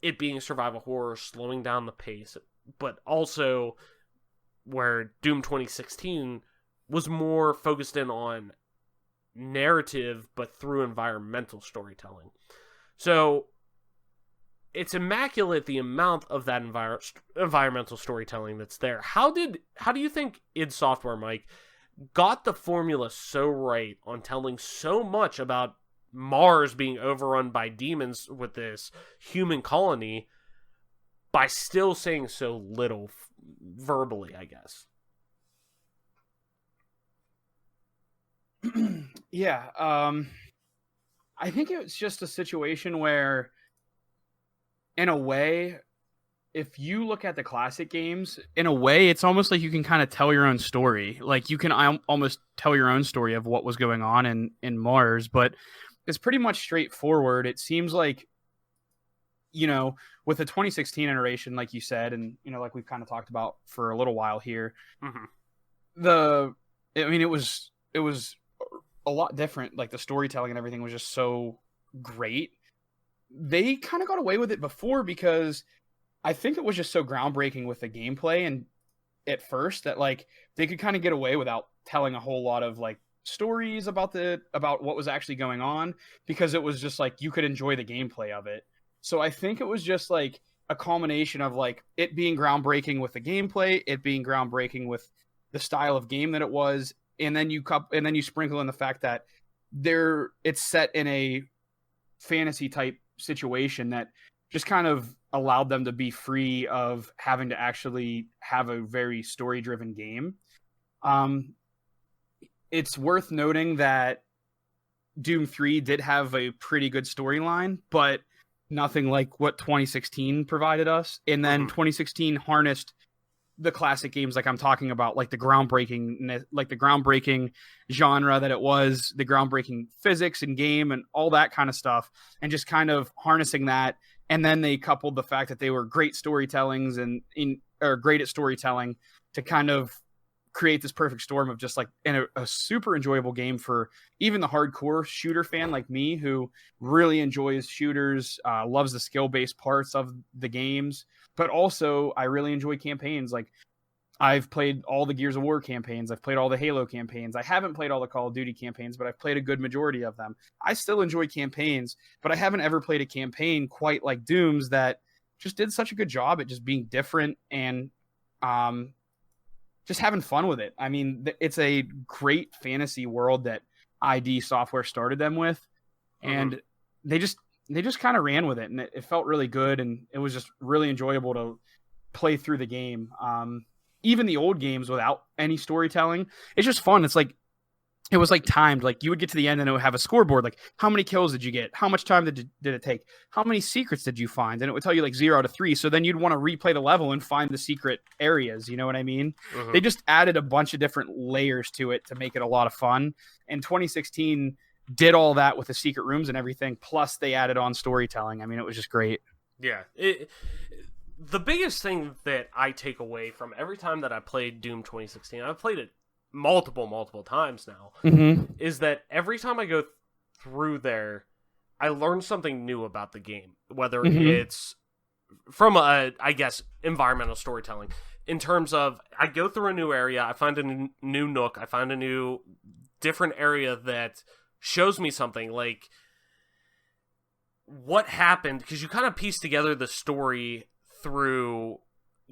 it being survival horror, slowing down the pace, but also where Doom 2016 was more focused in on narrative, but through environmental storytelling. So it's immaculate, the amount of that environmental storytelling that's there. How do you think id Software, Mike, got the formula so right on telling so much about Mars being overrun by demons with this human colony by still saying so little verbally, I guess? Yeah, I think it's just a situation where, in a way, if you look at the classic games, in a way, it's almost like you can kind of tell your own story. Like, you can almost tell your own story of what was going on in Mars, but it's pretty much straightforward. It seems like, you know, with the 2016 iteration, like you said, and, you know, like we've kind of talked about for a little while here, it was a lot different. Like, the storytelling and everything was just so great. They kind of got away with it before because I think it was just so groundbreaking with the gameplay and at first that, like, they could kind of get away without telling a whole lot of, like, stories about what was actually going on, because it was just like you could enjoy the gameplay of it. So I think it was just like a culmination of, like, it being groundbreaking with the gameplay, it being groundbreaking with the style of game that it was, and then you sprinkle in the fact that it's set in a fantasy type situation that just kind of allowed them to be free of having to actually have a very story driven game. It's worth noting that Doom 3 did have a pretty good storyline, but nothing like what 2016 provided us. And then 2016 harnessed the classic games like I'm talking about, like the groundbreaking genre that it was, the groundbreaking physics and game and all that kind of stuff, and just kind of harnessing that. And then they coupled the fact that they were great storytellings or great at storytelling to kind of create this perfect storm of just like a super enjoyable game for even the hardcore shooter fan like me, who really enjoys shooters, loves the skill-based parts of the games, but also I really enjoy campaigns. Like, I've played all the Gears of War campaigns, I've played all the Halo campaigns, I haven't played all the Call of Duty campaigns, but I've played a good majority of them. I still enjoy campaigns, but I haven't ever played a campaign quite like Doom's that just did such a good job at just being different and just having fun with it. I mean, it's a great fantasy world that ID Software started them with, and they just kind of ran with it, and it felt really good, and it was just really enjoyable to play through the game. Even the old games without any storytelling, it's just fun. It's like it was like timed. Like you would get to the end and it would have a scoreboard. Like how many kills did you get? How much time did it take? How many secrets did you find? And it would tell you like 0 out of 3. So then you'd want to replay the level and find the secret areas. You know what I mean? They just added a bunch of different layers to it to make it a lot of fun. And 2016 did all that with the secret rooms and everything. Plus they added on storytelling. I mean, it was just great. Yeah. The biggest thing that I take away from every time that I played Doom 2016, I've played it multiple times now, is that every time I go through there, I learn something new about the game, whether it's from I guess, environmental storytelling. In terms of, I go through a new area, I find a new nook, I find a new, different area that shows me something, like what happened, because you kind of piece together the story through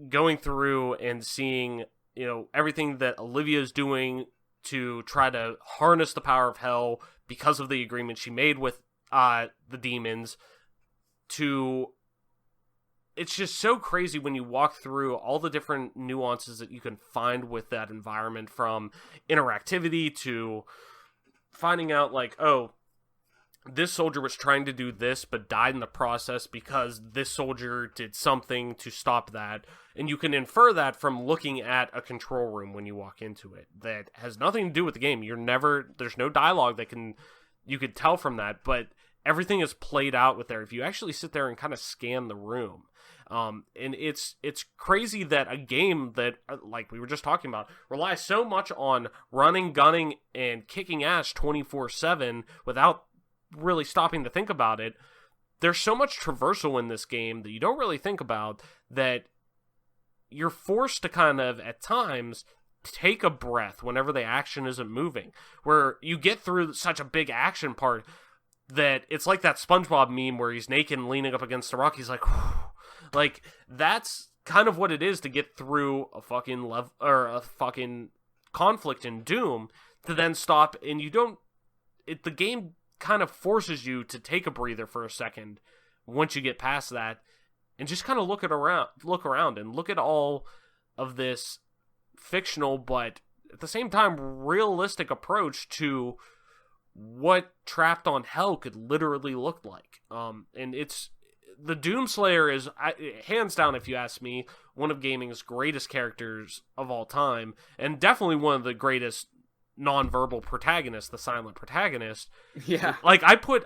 going through and seeing, you know, everything that Olivia's doing to try to harness the power of hell because of the agreement she made with the demons. It's just so crazy when you walk through all the different nuances that you can find with that environment, from interactivity to finding out like, oh, this soldier was trying to do this but died in the process because this soldier did something to stop that. And you can infer that from looking at a control room when you walk into it. That has nothing to do with the game. There's no dialogue you could tell from that, but everything is played out with there if you actually sit there and kind of scan the room. And it's crazy that a game that, like we were just talking about, relies so much on running, gunning, and kicking ass 24/7 without really stopping to think about it. There's so much traversal in this game that you don't really think about, that you're forced to kind of, at times, take a breath whenever the action isn't moving, where you get through such a big action part that it's like that SpongeBob meme where he's naked and leaning up against the rock. He's like, whew. Like, that's kind of what it is to get through a fucking a fucking conflict in Doom, to then stop, and the game kind of forces you to take a breather for a second once you get past that, and just kind of look around and look at all of this fictional but at the same time realistic approach to what Trapped on Hell could literally look like. And it's, the Doomslayer is, hands down, if you ask me, one of gaming's greatest characters of all time, and definitely one of the greatest non-verbal protagonist, the silent protagonist. Yeah. Like, I put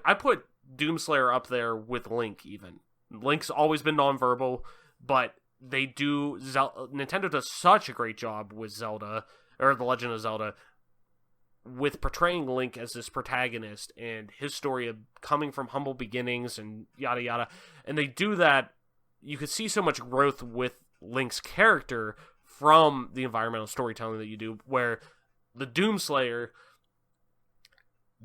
Doomslayer up there with Link even. Link's always been non-verbal, but Nintendo does such a great job with Zelda, or The Legend of Zelda, with portraying Link as this protagonist and his story of coming from humble beginnings and yada yada. And they do that, you could see so much growth with Link's character from the environmental storytelling that you do, where the Doomslayer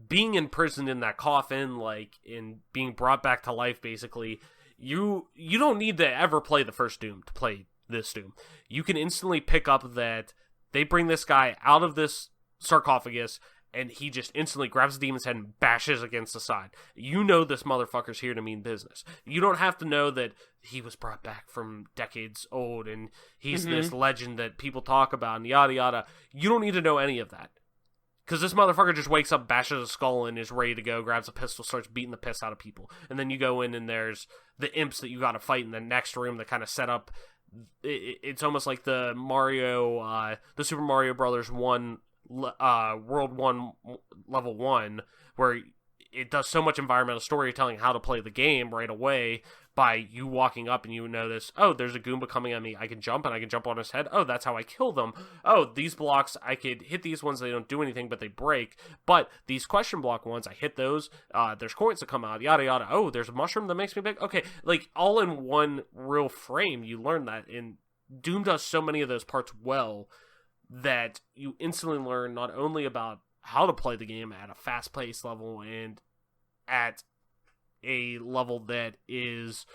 being imprisoned in that coffin, like, in being brought back to life, basically, you don't need to ever play the first Doom to play this Doom. You can instantly pick up that they bring this guy out of this sarcophagus, and he just instantly grabs the demon's head and bashes against the side. You know this motherfucker's here to mean business. You don't have to know that he was brought back from decades old and he's this legend that people talk about and yada yada. You don't need to know any of that. Because this motherfucker just wakes up, bashes a skull in, is ready to go, grabs a pistol, starts beating the piss out of people. And then you go in and there's the imps that you gotta fight in the next room that kind of set up. It's almost like the Super Mario Brothers 1 World 1 Level 1, where it does so much environmental storytelling how to play the game right away by you walking up and you notice, oh, there's a Goomba coming at me, I can jump and I can jump on his head, oh, that's how I kill them, oh, these blocks, I could hit these ones, they don't do anything but they break, but these question block ones, I hit those, there's coins that come out, yada yada, oh, there's a mushroom that makes me big, okay, like, all in one real frame, you learn that, and Doom does so many of those parts well, that you instantly learn not only about how to play the game at a fast-paced level and at a level that is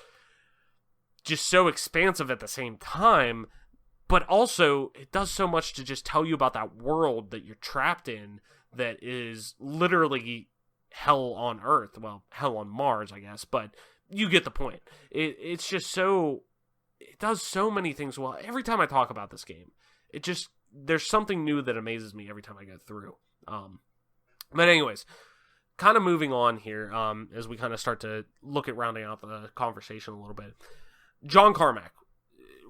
just so expansive at the same time, but also it does so much to just tell you about that world that you're trapped in that is literally hell on Earth. Well, hell on Mars, I guess, but you get the point. It's just so... It does so many things well. Every time I talk about this game, there's something new that amazes me every time I go through. But anyways, kind of moving on here, as we kind of start to look at rounding out the conversation a little bit. John Carmack,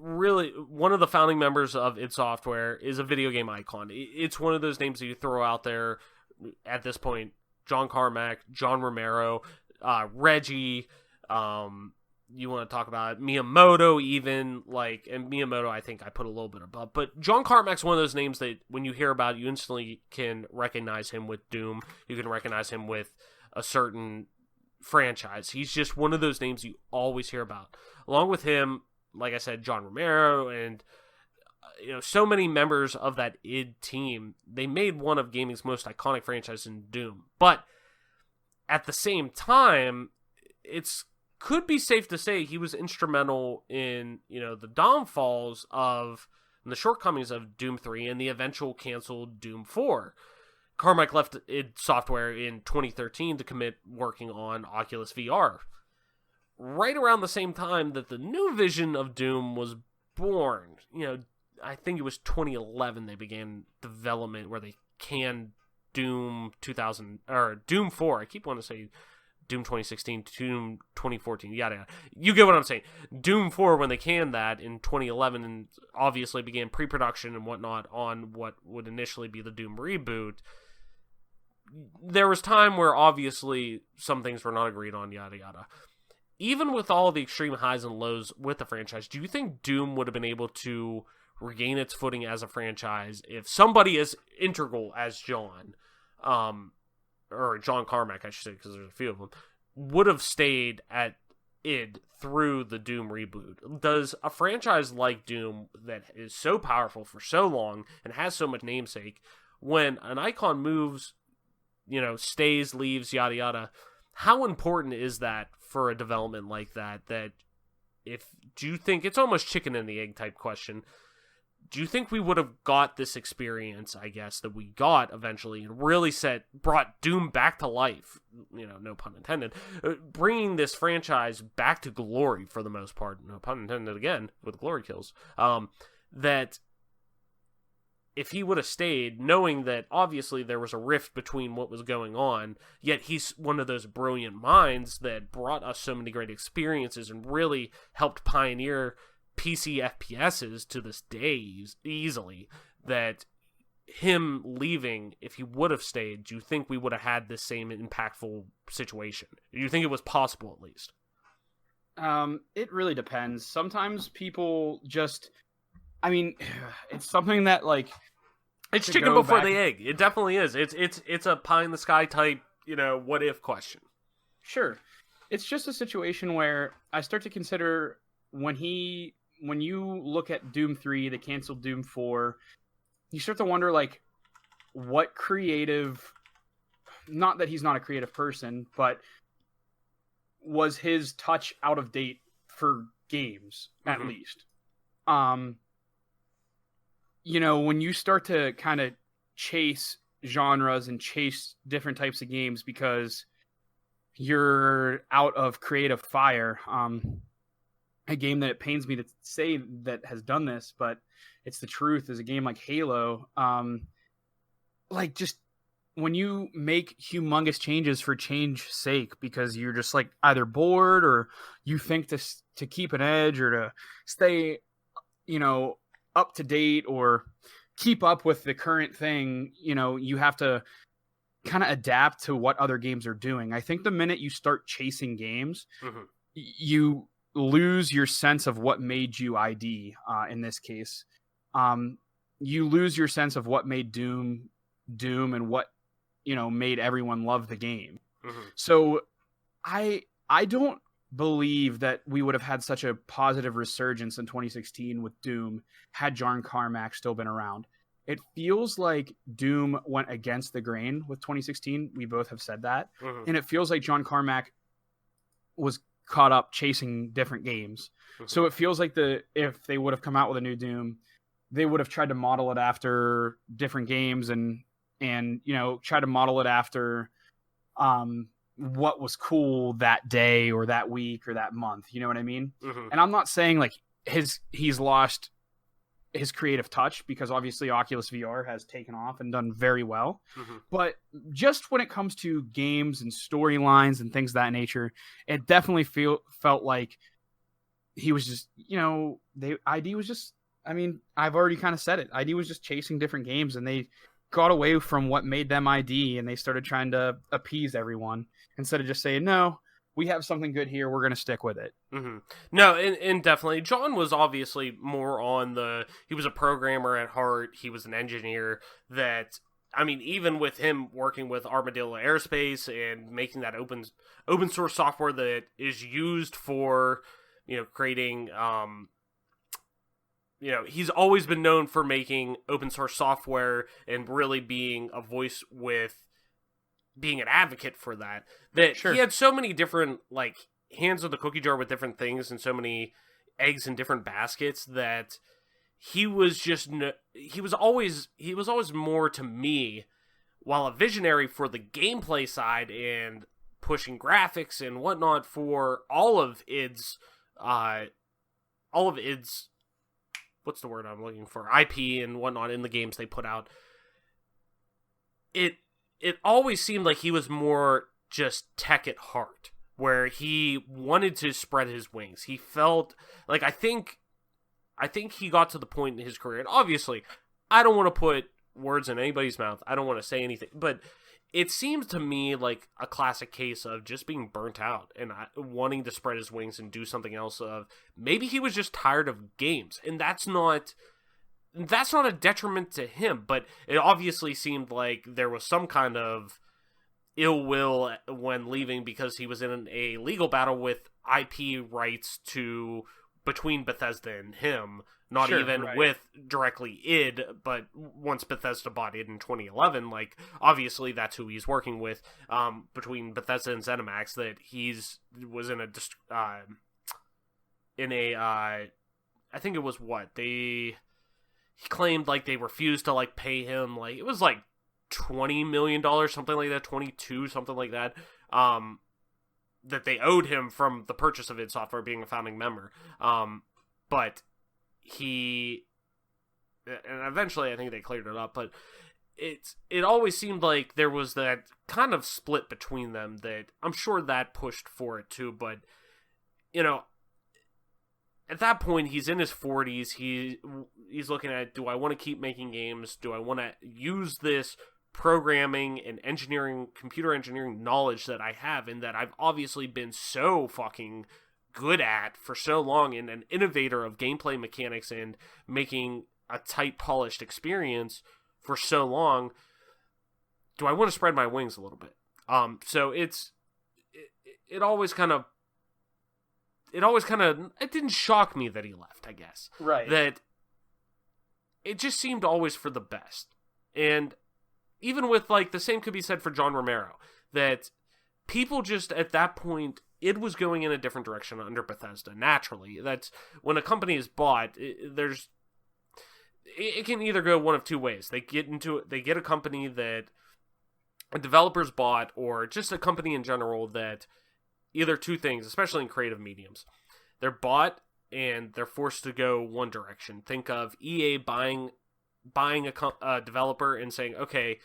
really one of the founding members of id Software, is a video game icon. It's one of those names that you throw out there at this point. John Carmack, John Romero, Reggie, you want to talk about Miyamoto even, and Miyamoto I think I put a little bit above, but John Carmack's one of those names that when you hear about it, you instantly can recognize him with Doom. You can recognize him with a certain franchise. He's just one of those names you always hear about. Along with him, like I said, John Romero and so many members of that id team. They made one of gaming's most iconic franchises in Doom. But at the same time, could be safe to say he was instrumental in, the downfalls of and the shortcomings of Doom 3 and the eventual canceled Doom 4. Carmack left id Software in 2013 to commit working on Oculus VR. Right around the same time that the new vision of Doom was born. I think it was 2011 they began development where they canned Doom 2000 or Doom 4. I keep wanting to say Doom 2016, Doom 2014, yada yada. You get what I'm saying. Doom 4, when they canned that in 2011 and obviously began pre-production and whatnot on what would initially be the Doom reboot, there was time where obviously some things were not agreed on, yada yada. Even with all the extreme highs and lows with the franchise, do you think Doom would have been able to regain its footing as a franchise if somebody as integral as John, or John Carmack, I should say, because there's a few of them, would have stayed at id through the Doom reboot? Does a franchise like Doom that is so powerful for so long and has so much namesake, when an icon moves, stays, leaves, yada yada, how important is that for a development like that? Do you think it's almost chicken and the egg type question? Do you think we would have got this experience, I guess, that we got eventually and really brought Doom back to life, no pun intended, bringing this franchise back to glory for the most part, no pun intended again, with glory kills, that if he would have stayed, knowing that obviously there was a rift between what was going on, yet he's one of those brilliant minds that brought us so many great experiences and really helped pioneer PC FPSs to this day easily, that him leaving, if he would have stayed, do you think we would have had this same impactful situation? Do you think it was possible, at least? It really depends. Sometimes people just... it's something that, it's chicken before the egg. It definitely is. It's a pie in the sky type, what if question. Sure. It's just a situation where I start to consider when you look at Doom 3, the canceled Doom 4, you start to wonder, what creative... Not that he's not a creative person, but was his touch out of date for games, at least? When you start to kind of chase genres and chase different types of games because you're out of creative fire, a game that it pains me to say that has done this, but it's the truth, is a game like Halo. Just when you make humongous changes for change's sake because you're just either bored or you think to keep an edge or to stay, up to date or keep up with the current thing, you have to kind of adapt to what other games are doing. I think the minute you start chasing games, you lose your sense of what made you ID, in this case. You lose your sense of what made Doom and what, made everyone love the game. So I don't believe that we would have had such a positive resurgence in 2016 with Doom had John Carmack still been around. It feels like Doom went against the grain with 2016. We both have said that. And it feels like John Carmack was caught up chasing different games. So it feels like if they would have come out with a new Doom, they would have tried to model it after different games and try to model it after what was cool that day or that week or that month. You know what I mean? Mm-hmm. And I'm not saying like he's lost his creative touch, because obviously Oculus VR has taken off and done very well. Mm-hmm. But just when it comes to games and storylines and things of that nature, it definitely felt like he was just, ID was just, I mean, I've already kind of said it. ID was just chasing different games, and they got away from what made them ID, and they started trying to appease everyone instead of just saying, no, we have something good here, we're going to stick with it. Mm-hmm. No, and definitely, John was obviously more on he was a programmer at heart, he was an engineer that, I mean, even with him working with Armadillo Aerospace and making that open source software that is used for, creating, he's always been known for making open source software and really being a voice with being an advocate for that. Sure. He had so many different, hands of the cookie jar with different things and so many eggs in different baskets that he was always more, to me, while a visionary for the gameplay side and pushing graphics and whatnot for all of its what's the word I'm looking for, IP and whatnot in the games they put out. It always seemed like he was more just tech at heart, where he wanted to spread his wings. He felt like, I think he got to the point in his career, and obviously, I don't want to put words in anybody's mouth. I don't want to say anything, but it seems to me like a classic case of just being burnt out and wanting to spread his wings and do something else. Of maybe he was just tired of games, and that's not a detriment to him, but it obviously seemed like there was some kind of ill will when leaving, because he was in a legal battle with IP rights between Bethesda and him, not sure, even right. with directly id, but once Bethesda bought id in 2011, obviously that's who he's working with, between Bethesda and ZeniMax, that was I think it was he claimed they refused to pay him, it was $20 million, something like that, 22, something like that, that they owed him from the purchase of id Software, being a founding member. But and eventually I think they cleared it up, but it always seemed like there was that kind of split between them, that I'm sure that pushed for it too. But at that point, he's in his 40s. He's looking at, do I want to keep making games? Do I want to use this programming and computer engineering knowledge that I have, and that I've obviously been so fucking good at for so long, and an innovator of gameplay mechanics and making a tight, polished experience for so long? Do I want to spread my wings a little bit? So it always kind of, it didn't shock me that he left, I guess. Right. That it just seemed always for the best. And even with, the same could be said for John Romero, that people just, at that point, it was going in a different direction under Bethesda, naturally. That's, when a company is bought, it can either go one of two ways. They get a company that a developer's bought, or just a company in general that, either two things, especially in creative mediums. They're bought and they're forced to go one direction. Think of EA buying a developer and saying, okay,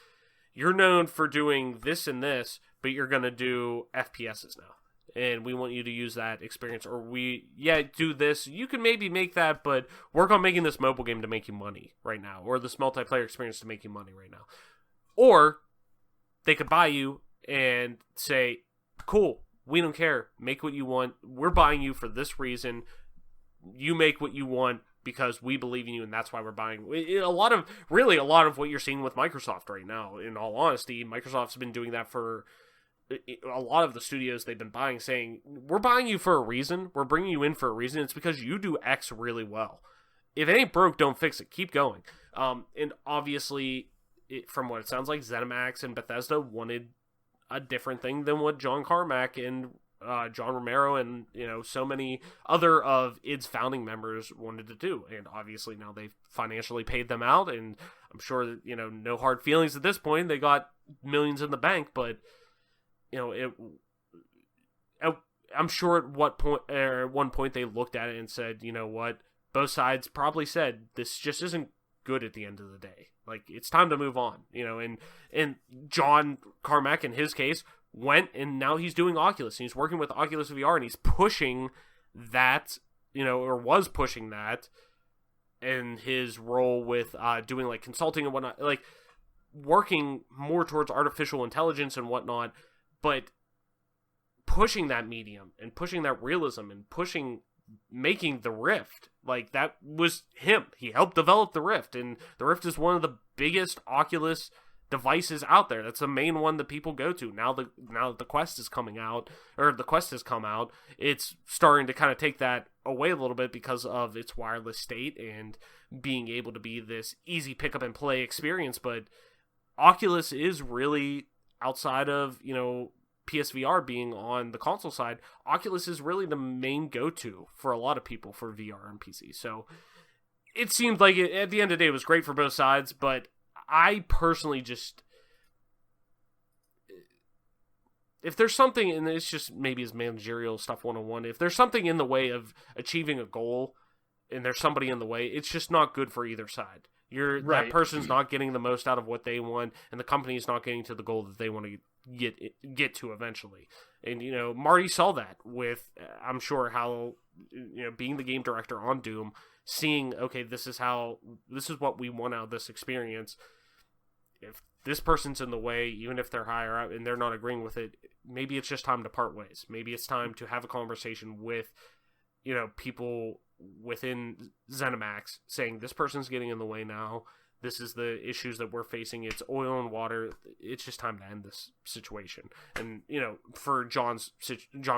you're known for doing this and this, but you're going to do FPSs now. And we want you to use that experience. Or do this. You can maybe make that, but work on making this mobile game to make you money right now. Or this multiplayer experience to make you money right now. Or they could buy you and say, cool, we don't care. Make what you want. We're buying you for this reason. You make what you want because we believe in you, and that's why we're buying. A lot of what you're seeing with Microsoft right now, in all honesty, Microsoft's been doing that for a lot of the studios they've been buying, saying, we're buying you for a reason. We're bringing you in for a reason. It's because you do X really well. If it ain't broke, don't fix it. Keep going. And obviously, from what it sounds like, ZeniMax and Bethesda wanted a different thing than what John Carmack and John Romero and, so many other of id's founding members wanted to do. And obviously now they've financially paid them out, and I'm sure that, no hard feelings at this point. They got millions in the bank, but, I'm sure at one point they looked at it and said, you know what, both sides probably said this just isn't good at the end of the day. Like, it's time to move on, and John Carmack, in his case, went, and now he's doing Oculus, and he's working with Oculus VR, and he's pushing that, or was pushing that in his role with doing like consulting and whatnot, like working more towards artificial intelligence and whatnot, but pushing that medium and pushing that realism and making the Rift, like, that was him. He helped develop the Rift, and the Rift is one of the biggest Oculus devices out there. That's the main one that people go to. Now that the Quest is coming out, or the Quest has come out, it's starting to kind of take that away a little bit because of its wireless state and being able to be this easy pick up and play experience. But Oculus is really, outside of, PSVR being on the console side, Oculus is really the main go-to for a lot of people for VR and PC. So it seemed like at the end of the day, it was great for both sides, but I personally just, if there's something, and it's just maybe as managerial stuff 101, if there's something in the way of achieving a goal and there's somebody in the way, it's just not good for either side. Right. That person's not getting the most out of what they want, and the company is not getting to the goal that they want to get to eventually. And, Marty saw that with, I'm sure, how, being the game director on Doom, seeing, okay, this is what we want out of this experience. If this person's in the way, even if they're higher up and they're not agreeing with it, maybe it's just time to part ways. Maybe it's time to have a conversation with, people within ZeniMax saying, this person's getting in the way now. This is the issues that we're facing. It's oil and water. It's just time to end this situation. And, for John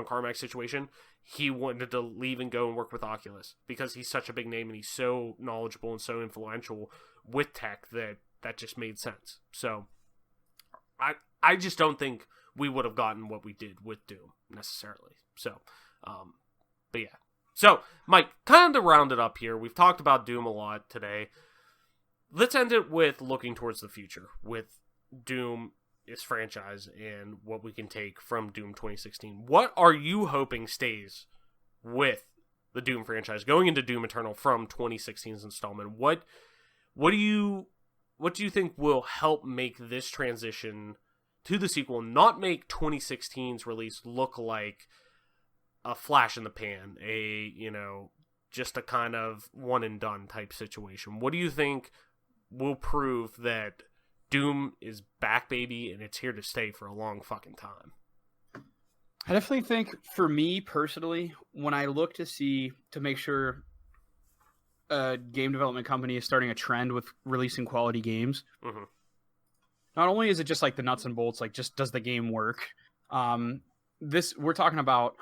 Carmack's situation, he wanted to leave and go and work with Oculus because he's such a big name and he's so knowledgeable and so influential with tech that just made sense. So I just don't think we would have gotten what we did with Doom necessarily. So, but yeah. So, Mike, kind of to round it up here, we've talked about Doom a lot today. Let's end it with looking towards the future with Doom, its franchise, and what we can take from Doom 2016. What are you hoping stays with the Doom franchise going into Doom Eternal from 2016's installment? What do you think will help make this transition to the sequel, not make 2016's release look like a flash in the pan, just a kind of one and done type situation? What do you think will prove that Doom is back, baby, and it's here to stay for a long fucking time? I definitely think, for me personally, when I look to make sure a game development company is starting a trend with releasing quality games, not only is it just like the nuts and bolts, like just does the game work? We're talking about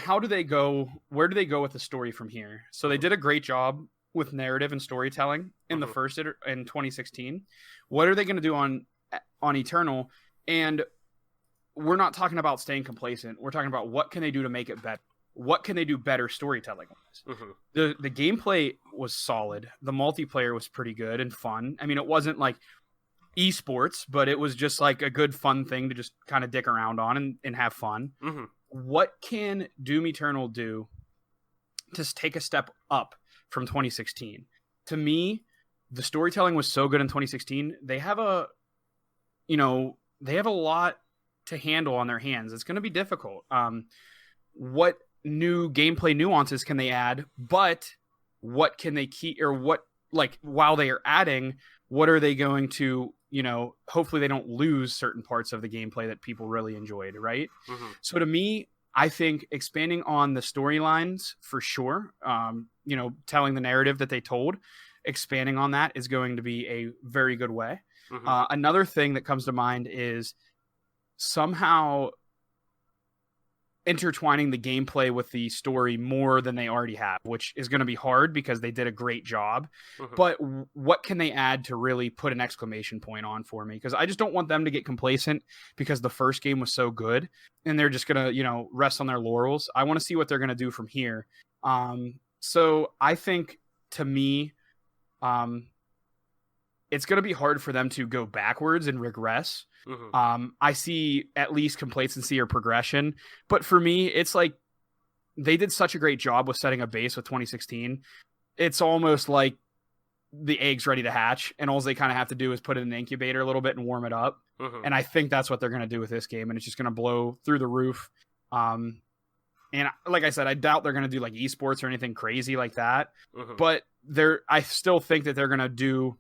where do they go with the story from here? So they did a great job with narrative and storytelling in the first in 2016. What are they going to do on Eternal? And we're not talking about staying complacent. We're talking about what can they do to make it better. What can they do better storytelling wise? The gameplay was solid. The multiplayer was pretty good and fun. I mean, it wasn't like esports, but it was just like a good fun thing to just kind of dick around on and have fun. What can Doom Eternal do to take a step up from 2016? To me, the storytelling was so good in 2016. They have a lot to handle on their hands. It's going to be difficult. What new gameplay nuances can they add? But what can they keep, or what, like, while they are adding, what are they going to, hopefully they don't lose certain parts of the gameplay that people really enjoyed, right? So to me, I think expanding on the storylines for sure, telling the narrative that they told, expanding on that is going to be a very good way. Another thing that comes to mind is somehow intertwining the gameplay with the story more than they already have, which is going to be hard because they did a great job. Mhm. But what can they add to really put an exclamation point on for me? Because I just don't want them to get complacent because the first game was so good and they're just going to, rest on their laurels. I want to see what they're going to do from here. So I think, to me, it's going to be hard for them to go backwards and regress. Mhm. I see at least complacency or progression, but for me, it's like they did such a great job with setting a base with 2016. It's almost like the egg's ready to hatch, and all they kind of have to do is put it in an incubator a little bit and warm it up. Mhm. And I think that's what they're going to do with this game, and it's just going to blow through the roof. And like I said, I doubt they're going to do like esports or anything crazy like that. Mhm. But I still think that they're going to do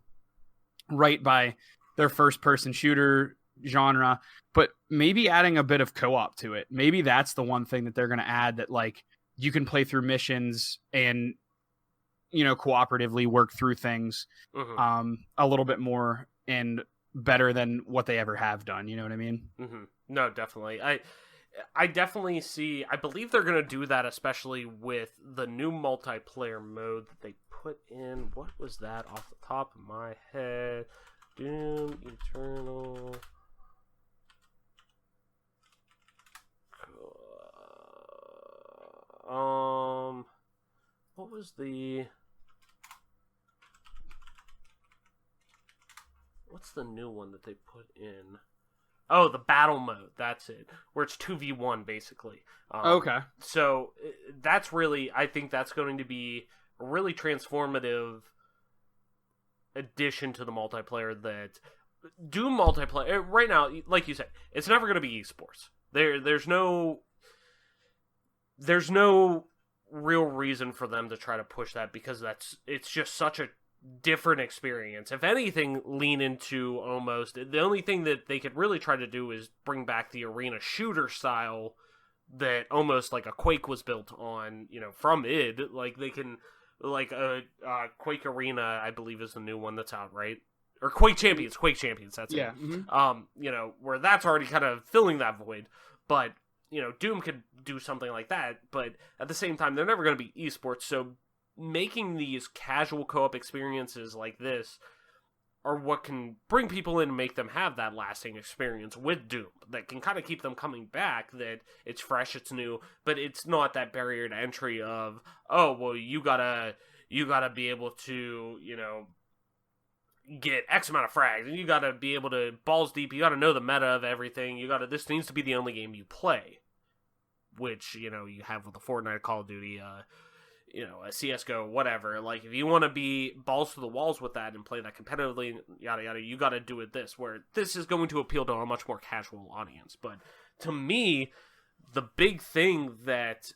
right by their first-person shooter genre, but maybe adding a bit of co-op to it. Maybe that's the one thing that they're going to add, that like you can play through missions and cooperatively work through things Mhm. a little bit more and better than what they ever have done. You know what I mean? Mhm. No, definitely. I definitely see. I believe they're gonna do that, especially with the new multiplayer mode that they put in. What was that off the top of my head? Doom Eternal. What was what's the new one that they put in? Oh, the battle mode. That's it. Where it's 2v1 basically. Okay. So that's really, I think that's going to be a really transformative addition to the multiplayer. That Doom multiplayer right now, like you said, it's never going to be esports. There's no real reason for them to try to push that, because it's just such a different experience. If anything, lean into almost the only thing that they could really try to do is bring back the arena shooter style that almost like a Quake was built on, from id. Like they can, like a Quake Arena, I believe is the new one that's out, right? Or Quake Champions, that's Yeah. it. Mm-hmm. Where that's already kind of filling that void, but Doom could do something like that, but at the same time, they're never going to be esports, so making these casual co-op experiences like this are what can bring people in and make them have that lasting experience with Doom that can kind of keep them coming back, that it's fresh, it's new, but it's not that barrier to entry of, oh, well, you gotta be able to, get X amount of frags, and you gotta be able to balls deep, you gotta know the meta of everything, this needs to be the only game you play, which, you have with the Fortnite, Call of Duty, a CSGO, whatever. Like, if you want to be balls to the walls with that and play that competitively, yada yada, you got to do it where this is going to appeal to a much more casual audience. But to me, the big thing that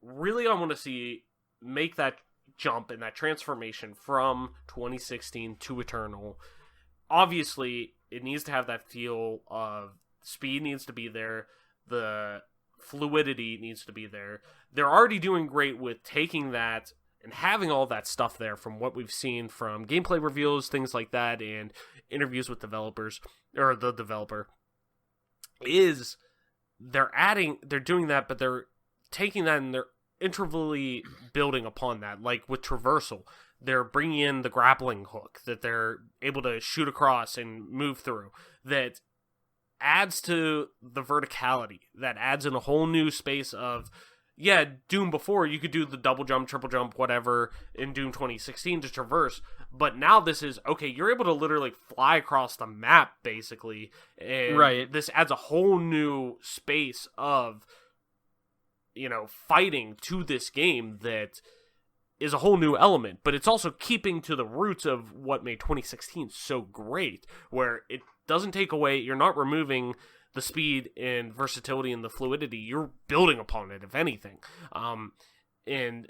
really I want to see make that jump and that transformation from 2016 to Eternal, obviously it needs to have that feel of speed needs to be there, the fluidity needs to be there. They're already doing great with taking that and having all that stuff there from what we've seen from gameplay reveals, things like that, and interviews with developers, or the developer, is they're doing that, but they're taking that and they're intervally building upon that. Like with Traversal, they're bringing in the grappling hook that they're able to shoot across and move through, that adds to the verticality, that adds in a whole new space of, yeah, Doom before, you could do the double jump, triple jump, whatever, in Doom 2016 to traverse, but now this is, okay, you're able to literally fly across the map, basically, and right. This adds a whole new space of, fighting to this game that is a whole new element, but it's also keeping to the roots of what made 2016 so great, where it doesn't take away, you're not removing the speed and versatility and the fluidity, you're building upon it, if anything. And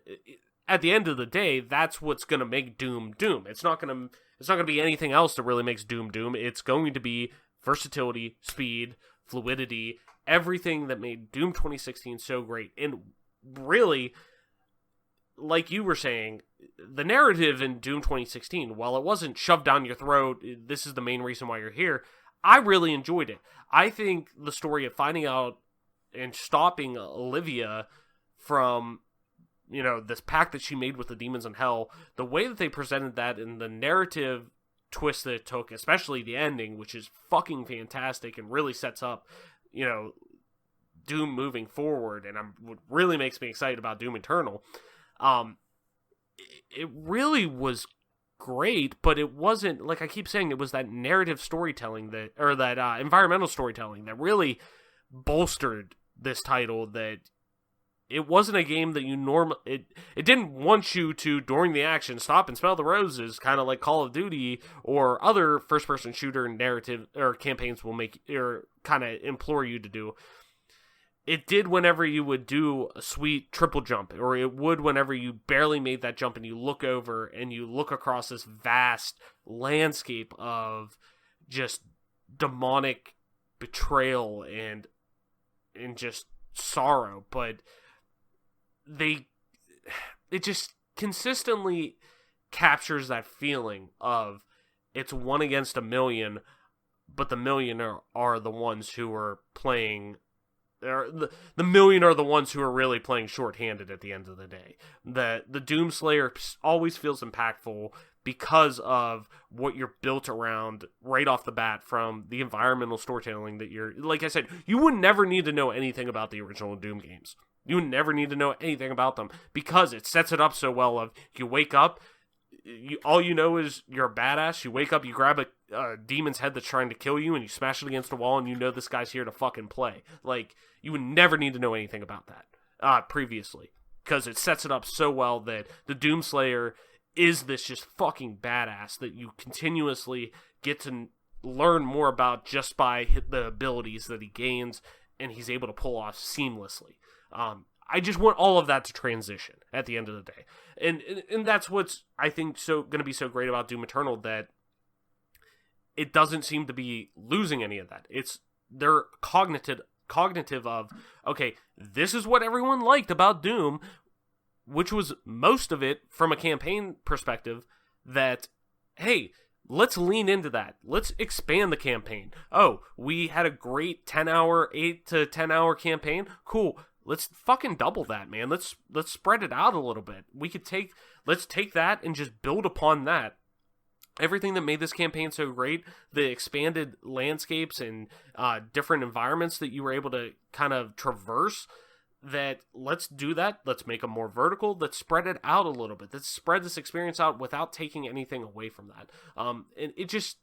at the end of the day, that's what's going to make Doom Doom. It's not going to be anything else that really makes Doom Doom. It's going to be versatility, speed, fluidity, everything that made Doom 2016 so great. And really, like you were saying, the narrative in Doom 2016, while it wasn't shoved down your throat, this is the main reason why you're here, I really enjoyed it. I think the story of finding out stopping Olivia from, this pact that she made with the demons in hell, the way that they presented that and the narrative twist that it took, especially the ending, which is fucking fantastic and really sets up, Doom moving forward, and what really makes me excited about Doom Eternal. It really was great, but it wasn't, like I keep saying, it was that narrative storytelling that environmental storytelling that really bolstered this title. That it wasn't a game that it didn't want you to, during the action, stop and smell the roses, kind of like Call of Duty or other first-person shooter narrative or campaigns will make, or kind of implore you to do. It did whenever you would do a sweet triple jump, or it would whenever you barely made that jump and you look over and you look across this vast landscape of just demonic betrayal and just sorrow. But it just consistently captures that feeling of it's 1 against a million, but the million are the ones who are playing. The million are the ones who are really playing shorthanded at the end of the day. The Doomslayer always feels impactful because of what you're built around right off the bat, from the environmental storytelling that you're, like I said, you would never need to know anything about the original Doom games. You would never need to know anything about them because it sets it up so well. Of you wake up, all you know is you're a badass. You wake up, you grab a demon's head that's trying to kill you, and you smash it against the wall, and you know this guy's here to fucking play. Like, you would never need to know anything about that previously, because it sets it up so well that the Doomslayer is this just fucking badass that you continuously get to learn more about just by the abilities that he gains and he's able to pull off seamlessly. I just want all of that to transition at the end of the day. And that's what's, I think, going to be so great about Doom Eternal, that it doesn't seem to be losing any of that. They're cognitive of, okay, this is what everyone liked about Doom, which was most of it from a campaign perspective, that, hey, let's lean into that. Let's expand the campaign. Oh, we had a great 8 to 10 hour campaign. Cool. Let's fucking double that, man. Let's spread it out a little bit. Let's take that and just build upon that. Everything that made this campaign so great, the expanded landscapes and different environments that you were able to kind of traverse, that let's do that. Let's make them more vertical. Let's spread it out a little bit. Let's spread this experience out without taking anything away from that. And it just,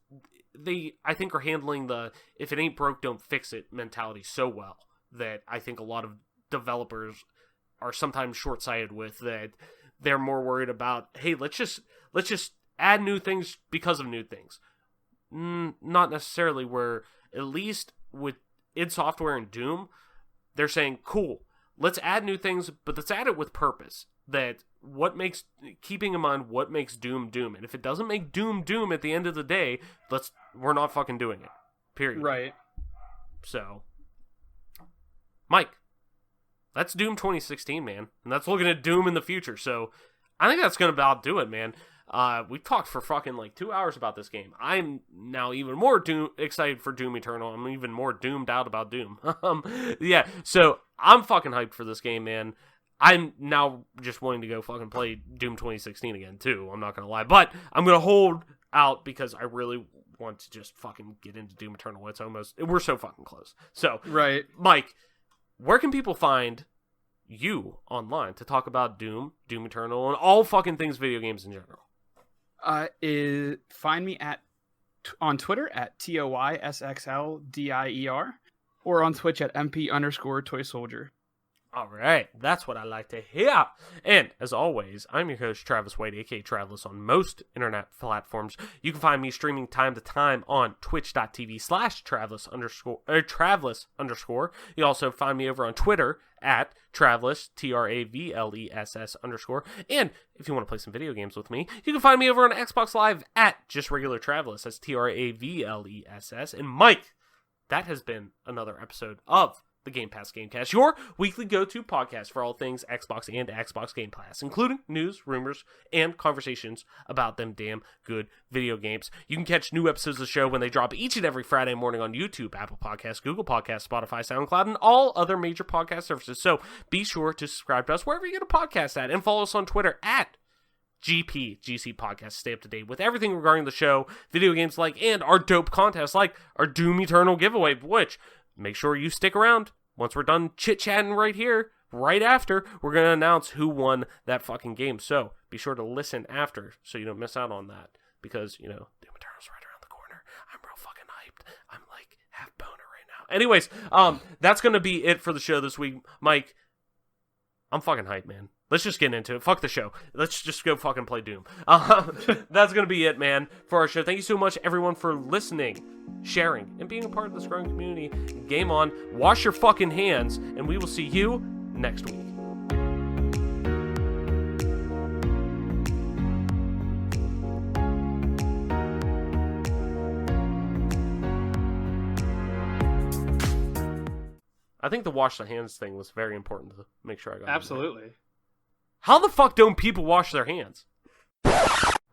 I think, are handling the if it ain't broke, don't fix it mentality so well, that I think a lot of developers are sometimes short-sighted with, that they're more worried about, hey, let's just add new things because of new things. Not necessarily. Where at least with id Software and Doom, they're saying, cool, let's add new things, but let's add it with purpose. That keeping in mind what makes Doom Doom, and if it doesn't make Doom Doom at the end of the day, we're not fucking doing it. Period. Right. So, Mike, that's Doom 2016, man, and that's looking at Doom in the future. So, I think that's gonna about do it, man. We talked for fucking 2 hours about this game. I'm now even more excited for Doom Eternal. I'm even more doomed out about Doom. Yeah, so I'm fucking hyped for this game, man. I'm now just wanting to go fucking play Doom 2016 again, too. I'm not going to lie. But I'm going to hold out because I really want to just fucking get into Doom Eternal. We're so fucking close. So, right, Mike, where can people find you online to talk about Doom, Doom Eternal, and all fucking things video games in general? Find me on Twitter at TOYSXLDIER, or on Twitch at MP_Toy All right, that's what I like to hear. And as always, I'm your host, Travis White, aka Travis, on most internet platforms. You can find me streaming time to time on twitch.tv/Travis_. You also find me over on Twitter at Travles, TRAVLESS_. And if you want to play some video games with me, you can find me over on Xbox Live at just regular Travles. That's TRAVLESS. And Mike, that has been another episode of the Game Pass Gamecast, your weekly go-to podcast for all things Xbox and Xbox Game Pass, including news, rumors, and conversations about them damn good video games. You can catch new episodes of the show when they drop each and every Friday morning on YouTube, Apple Podcasts, Google Podcasts, Spotify, SoundCloud, and all other major podcast services. So be sure to subscribe to us wherever you get a podcast at, and follow us on Twitter at GPGC Podcast. Stay up to date with everything regarding the show, video games and our dope contests like our Doom Eternal giveaway, which make sure you stick around. Once we're done chit-chatting right here, right after, we're going to announce who won that fucking game. So be sure to listen after so you don't miss out on that. Because, Doom Eternal's right around the corner. I'm real fucking hyped. I'm half boner right now. Anyways, that's going to be it for the show this week. Mike, I'm fucking hyped, man. Let's just get into it. Fuck the show. Let's just go fucking play Doom. That's going to be it, man, for our show. Thank you so much, everyone, for listening, sharing, and being a part of this growing community. Game on. Wash your fucking hands, and we will see you next week. I think the wash the hands thing was very important to make sure I got it. Absolutely. How the fuck don't people wash their hands?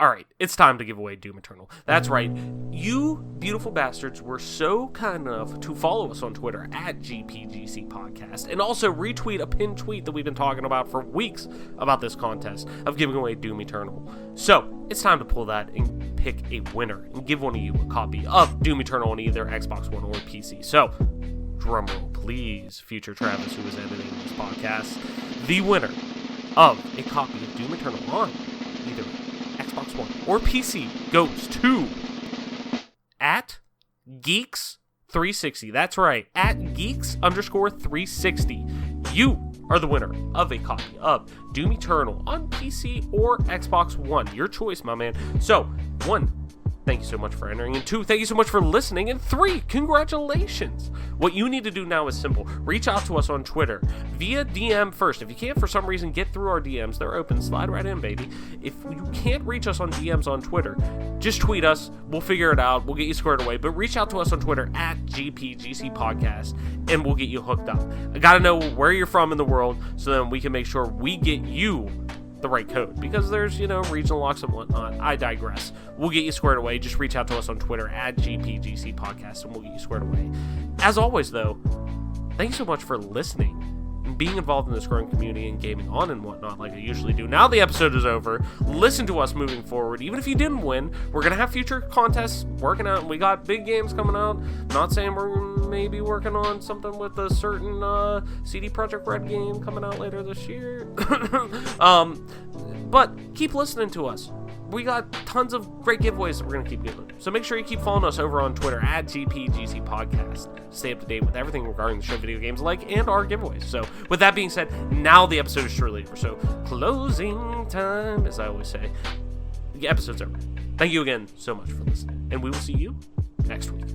Alright, it's time to give away Doom Eternal. That's right. You beautiful bastards were so kind enough to follow us on Twitter at GPGC Podcast, and also retweet a pinned tweet that we've been talking about for weeks about this contest of giving away Doom Eternal. So, it's time to pull that and pick a winner and give one of you a copy of Doom Eternal on either Xbox One or PC. So, drumroll please, future Travis, who is editing this podcast. The winner of a copy of Doom Eternal on either Xbox One or PC goes to at Geeks360. That's right, at Geeks_360. You are the winner of a copy of Doom Eternal on PC or Xbox One. Your choice, my man. So, 1, thank you so much for entering. And 2, thank you so much for listening. And 3, congratulations. What you need to do now is simple. Reach out to us on Twitter via DM first. If you can't, for some reason, get through our DMs, they're open. Slide right in, baby. If you can't reach us on DMs on Twitter, just tweet us. We'll figure it out. We'll get you squared away. But reach out to us on Twitter at GPGC Podcast, and we'll get you hooked up. I got to know where you're from in the world so then we can make sure we get you the right code, because there's, regional locks and whatnot. I digress. We'll get you squared away. Just reach out to us on Twitter at GPGC Podcast, and we'll get you squared away. As always, though, thank you so much for listening and being involved in this growing community and gaming on and whatnot like I usually do. Now the episode is over. Listen to us moving forward. Even if you didn't win, we're going to have future contests working out. We got big games coming out. Not saying we're maybe working on something with a certain CD Projekt Red game coming out later this year. But keep listening to us. We got tons of great giveaways that we're going to keep giving. So make sure you keep following us over on Twitter at GPGC Podcast. Stay up to date with everything regarding the show, video games and our giveaways. So with that being said, now the episode is surely over. So closing time, as I always say. The episode's over. Thank you again so much for listening. And we will see you next week.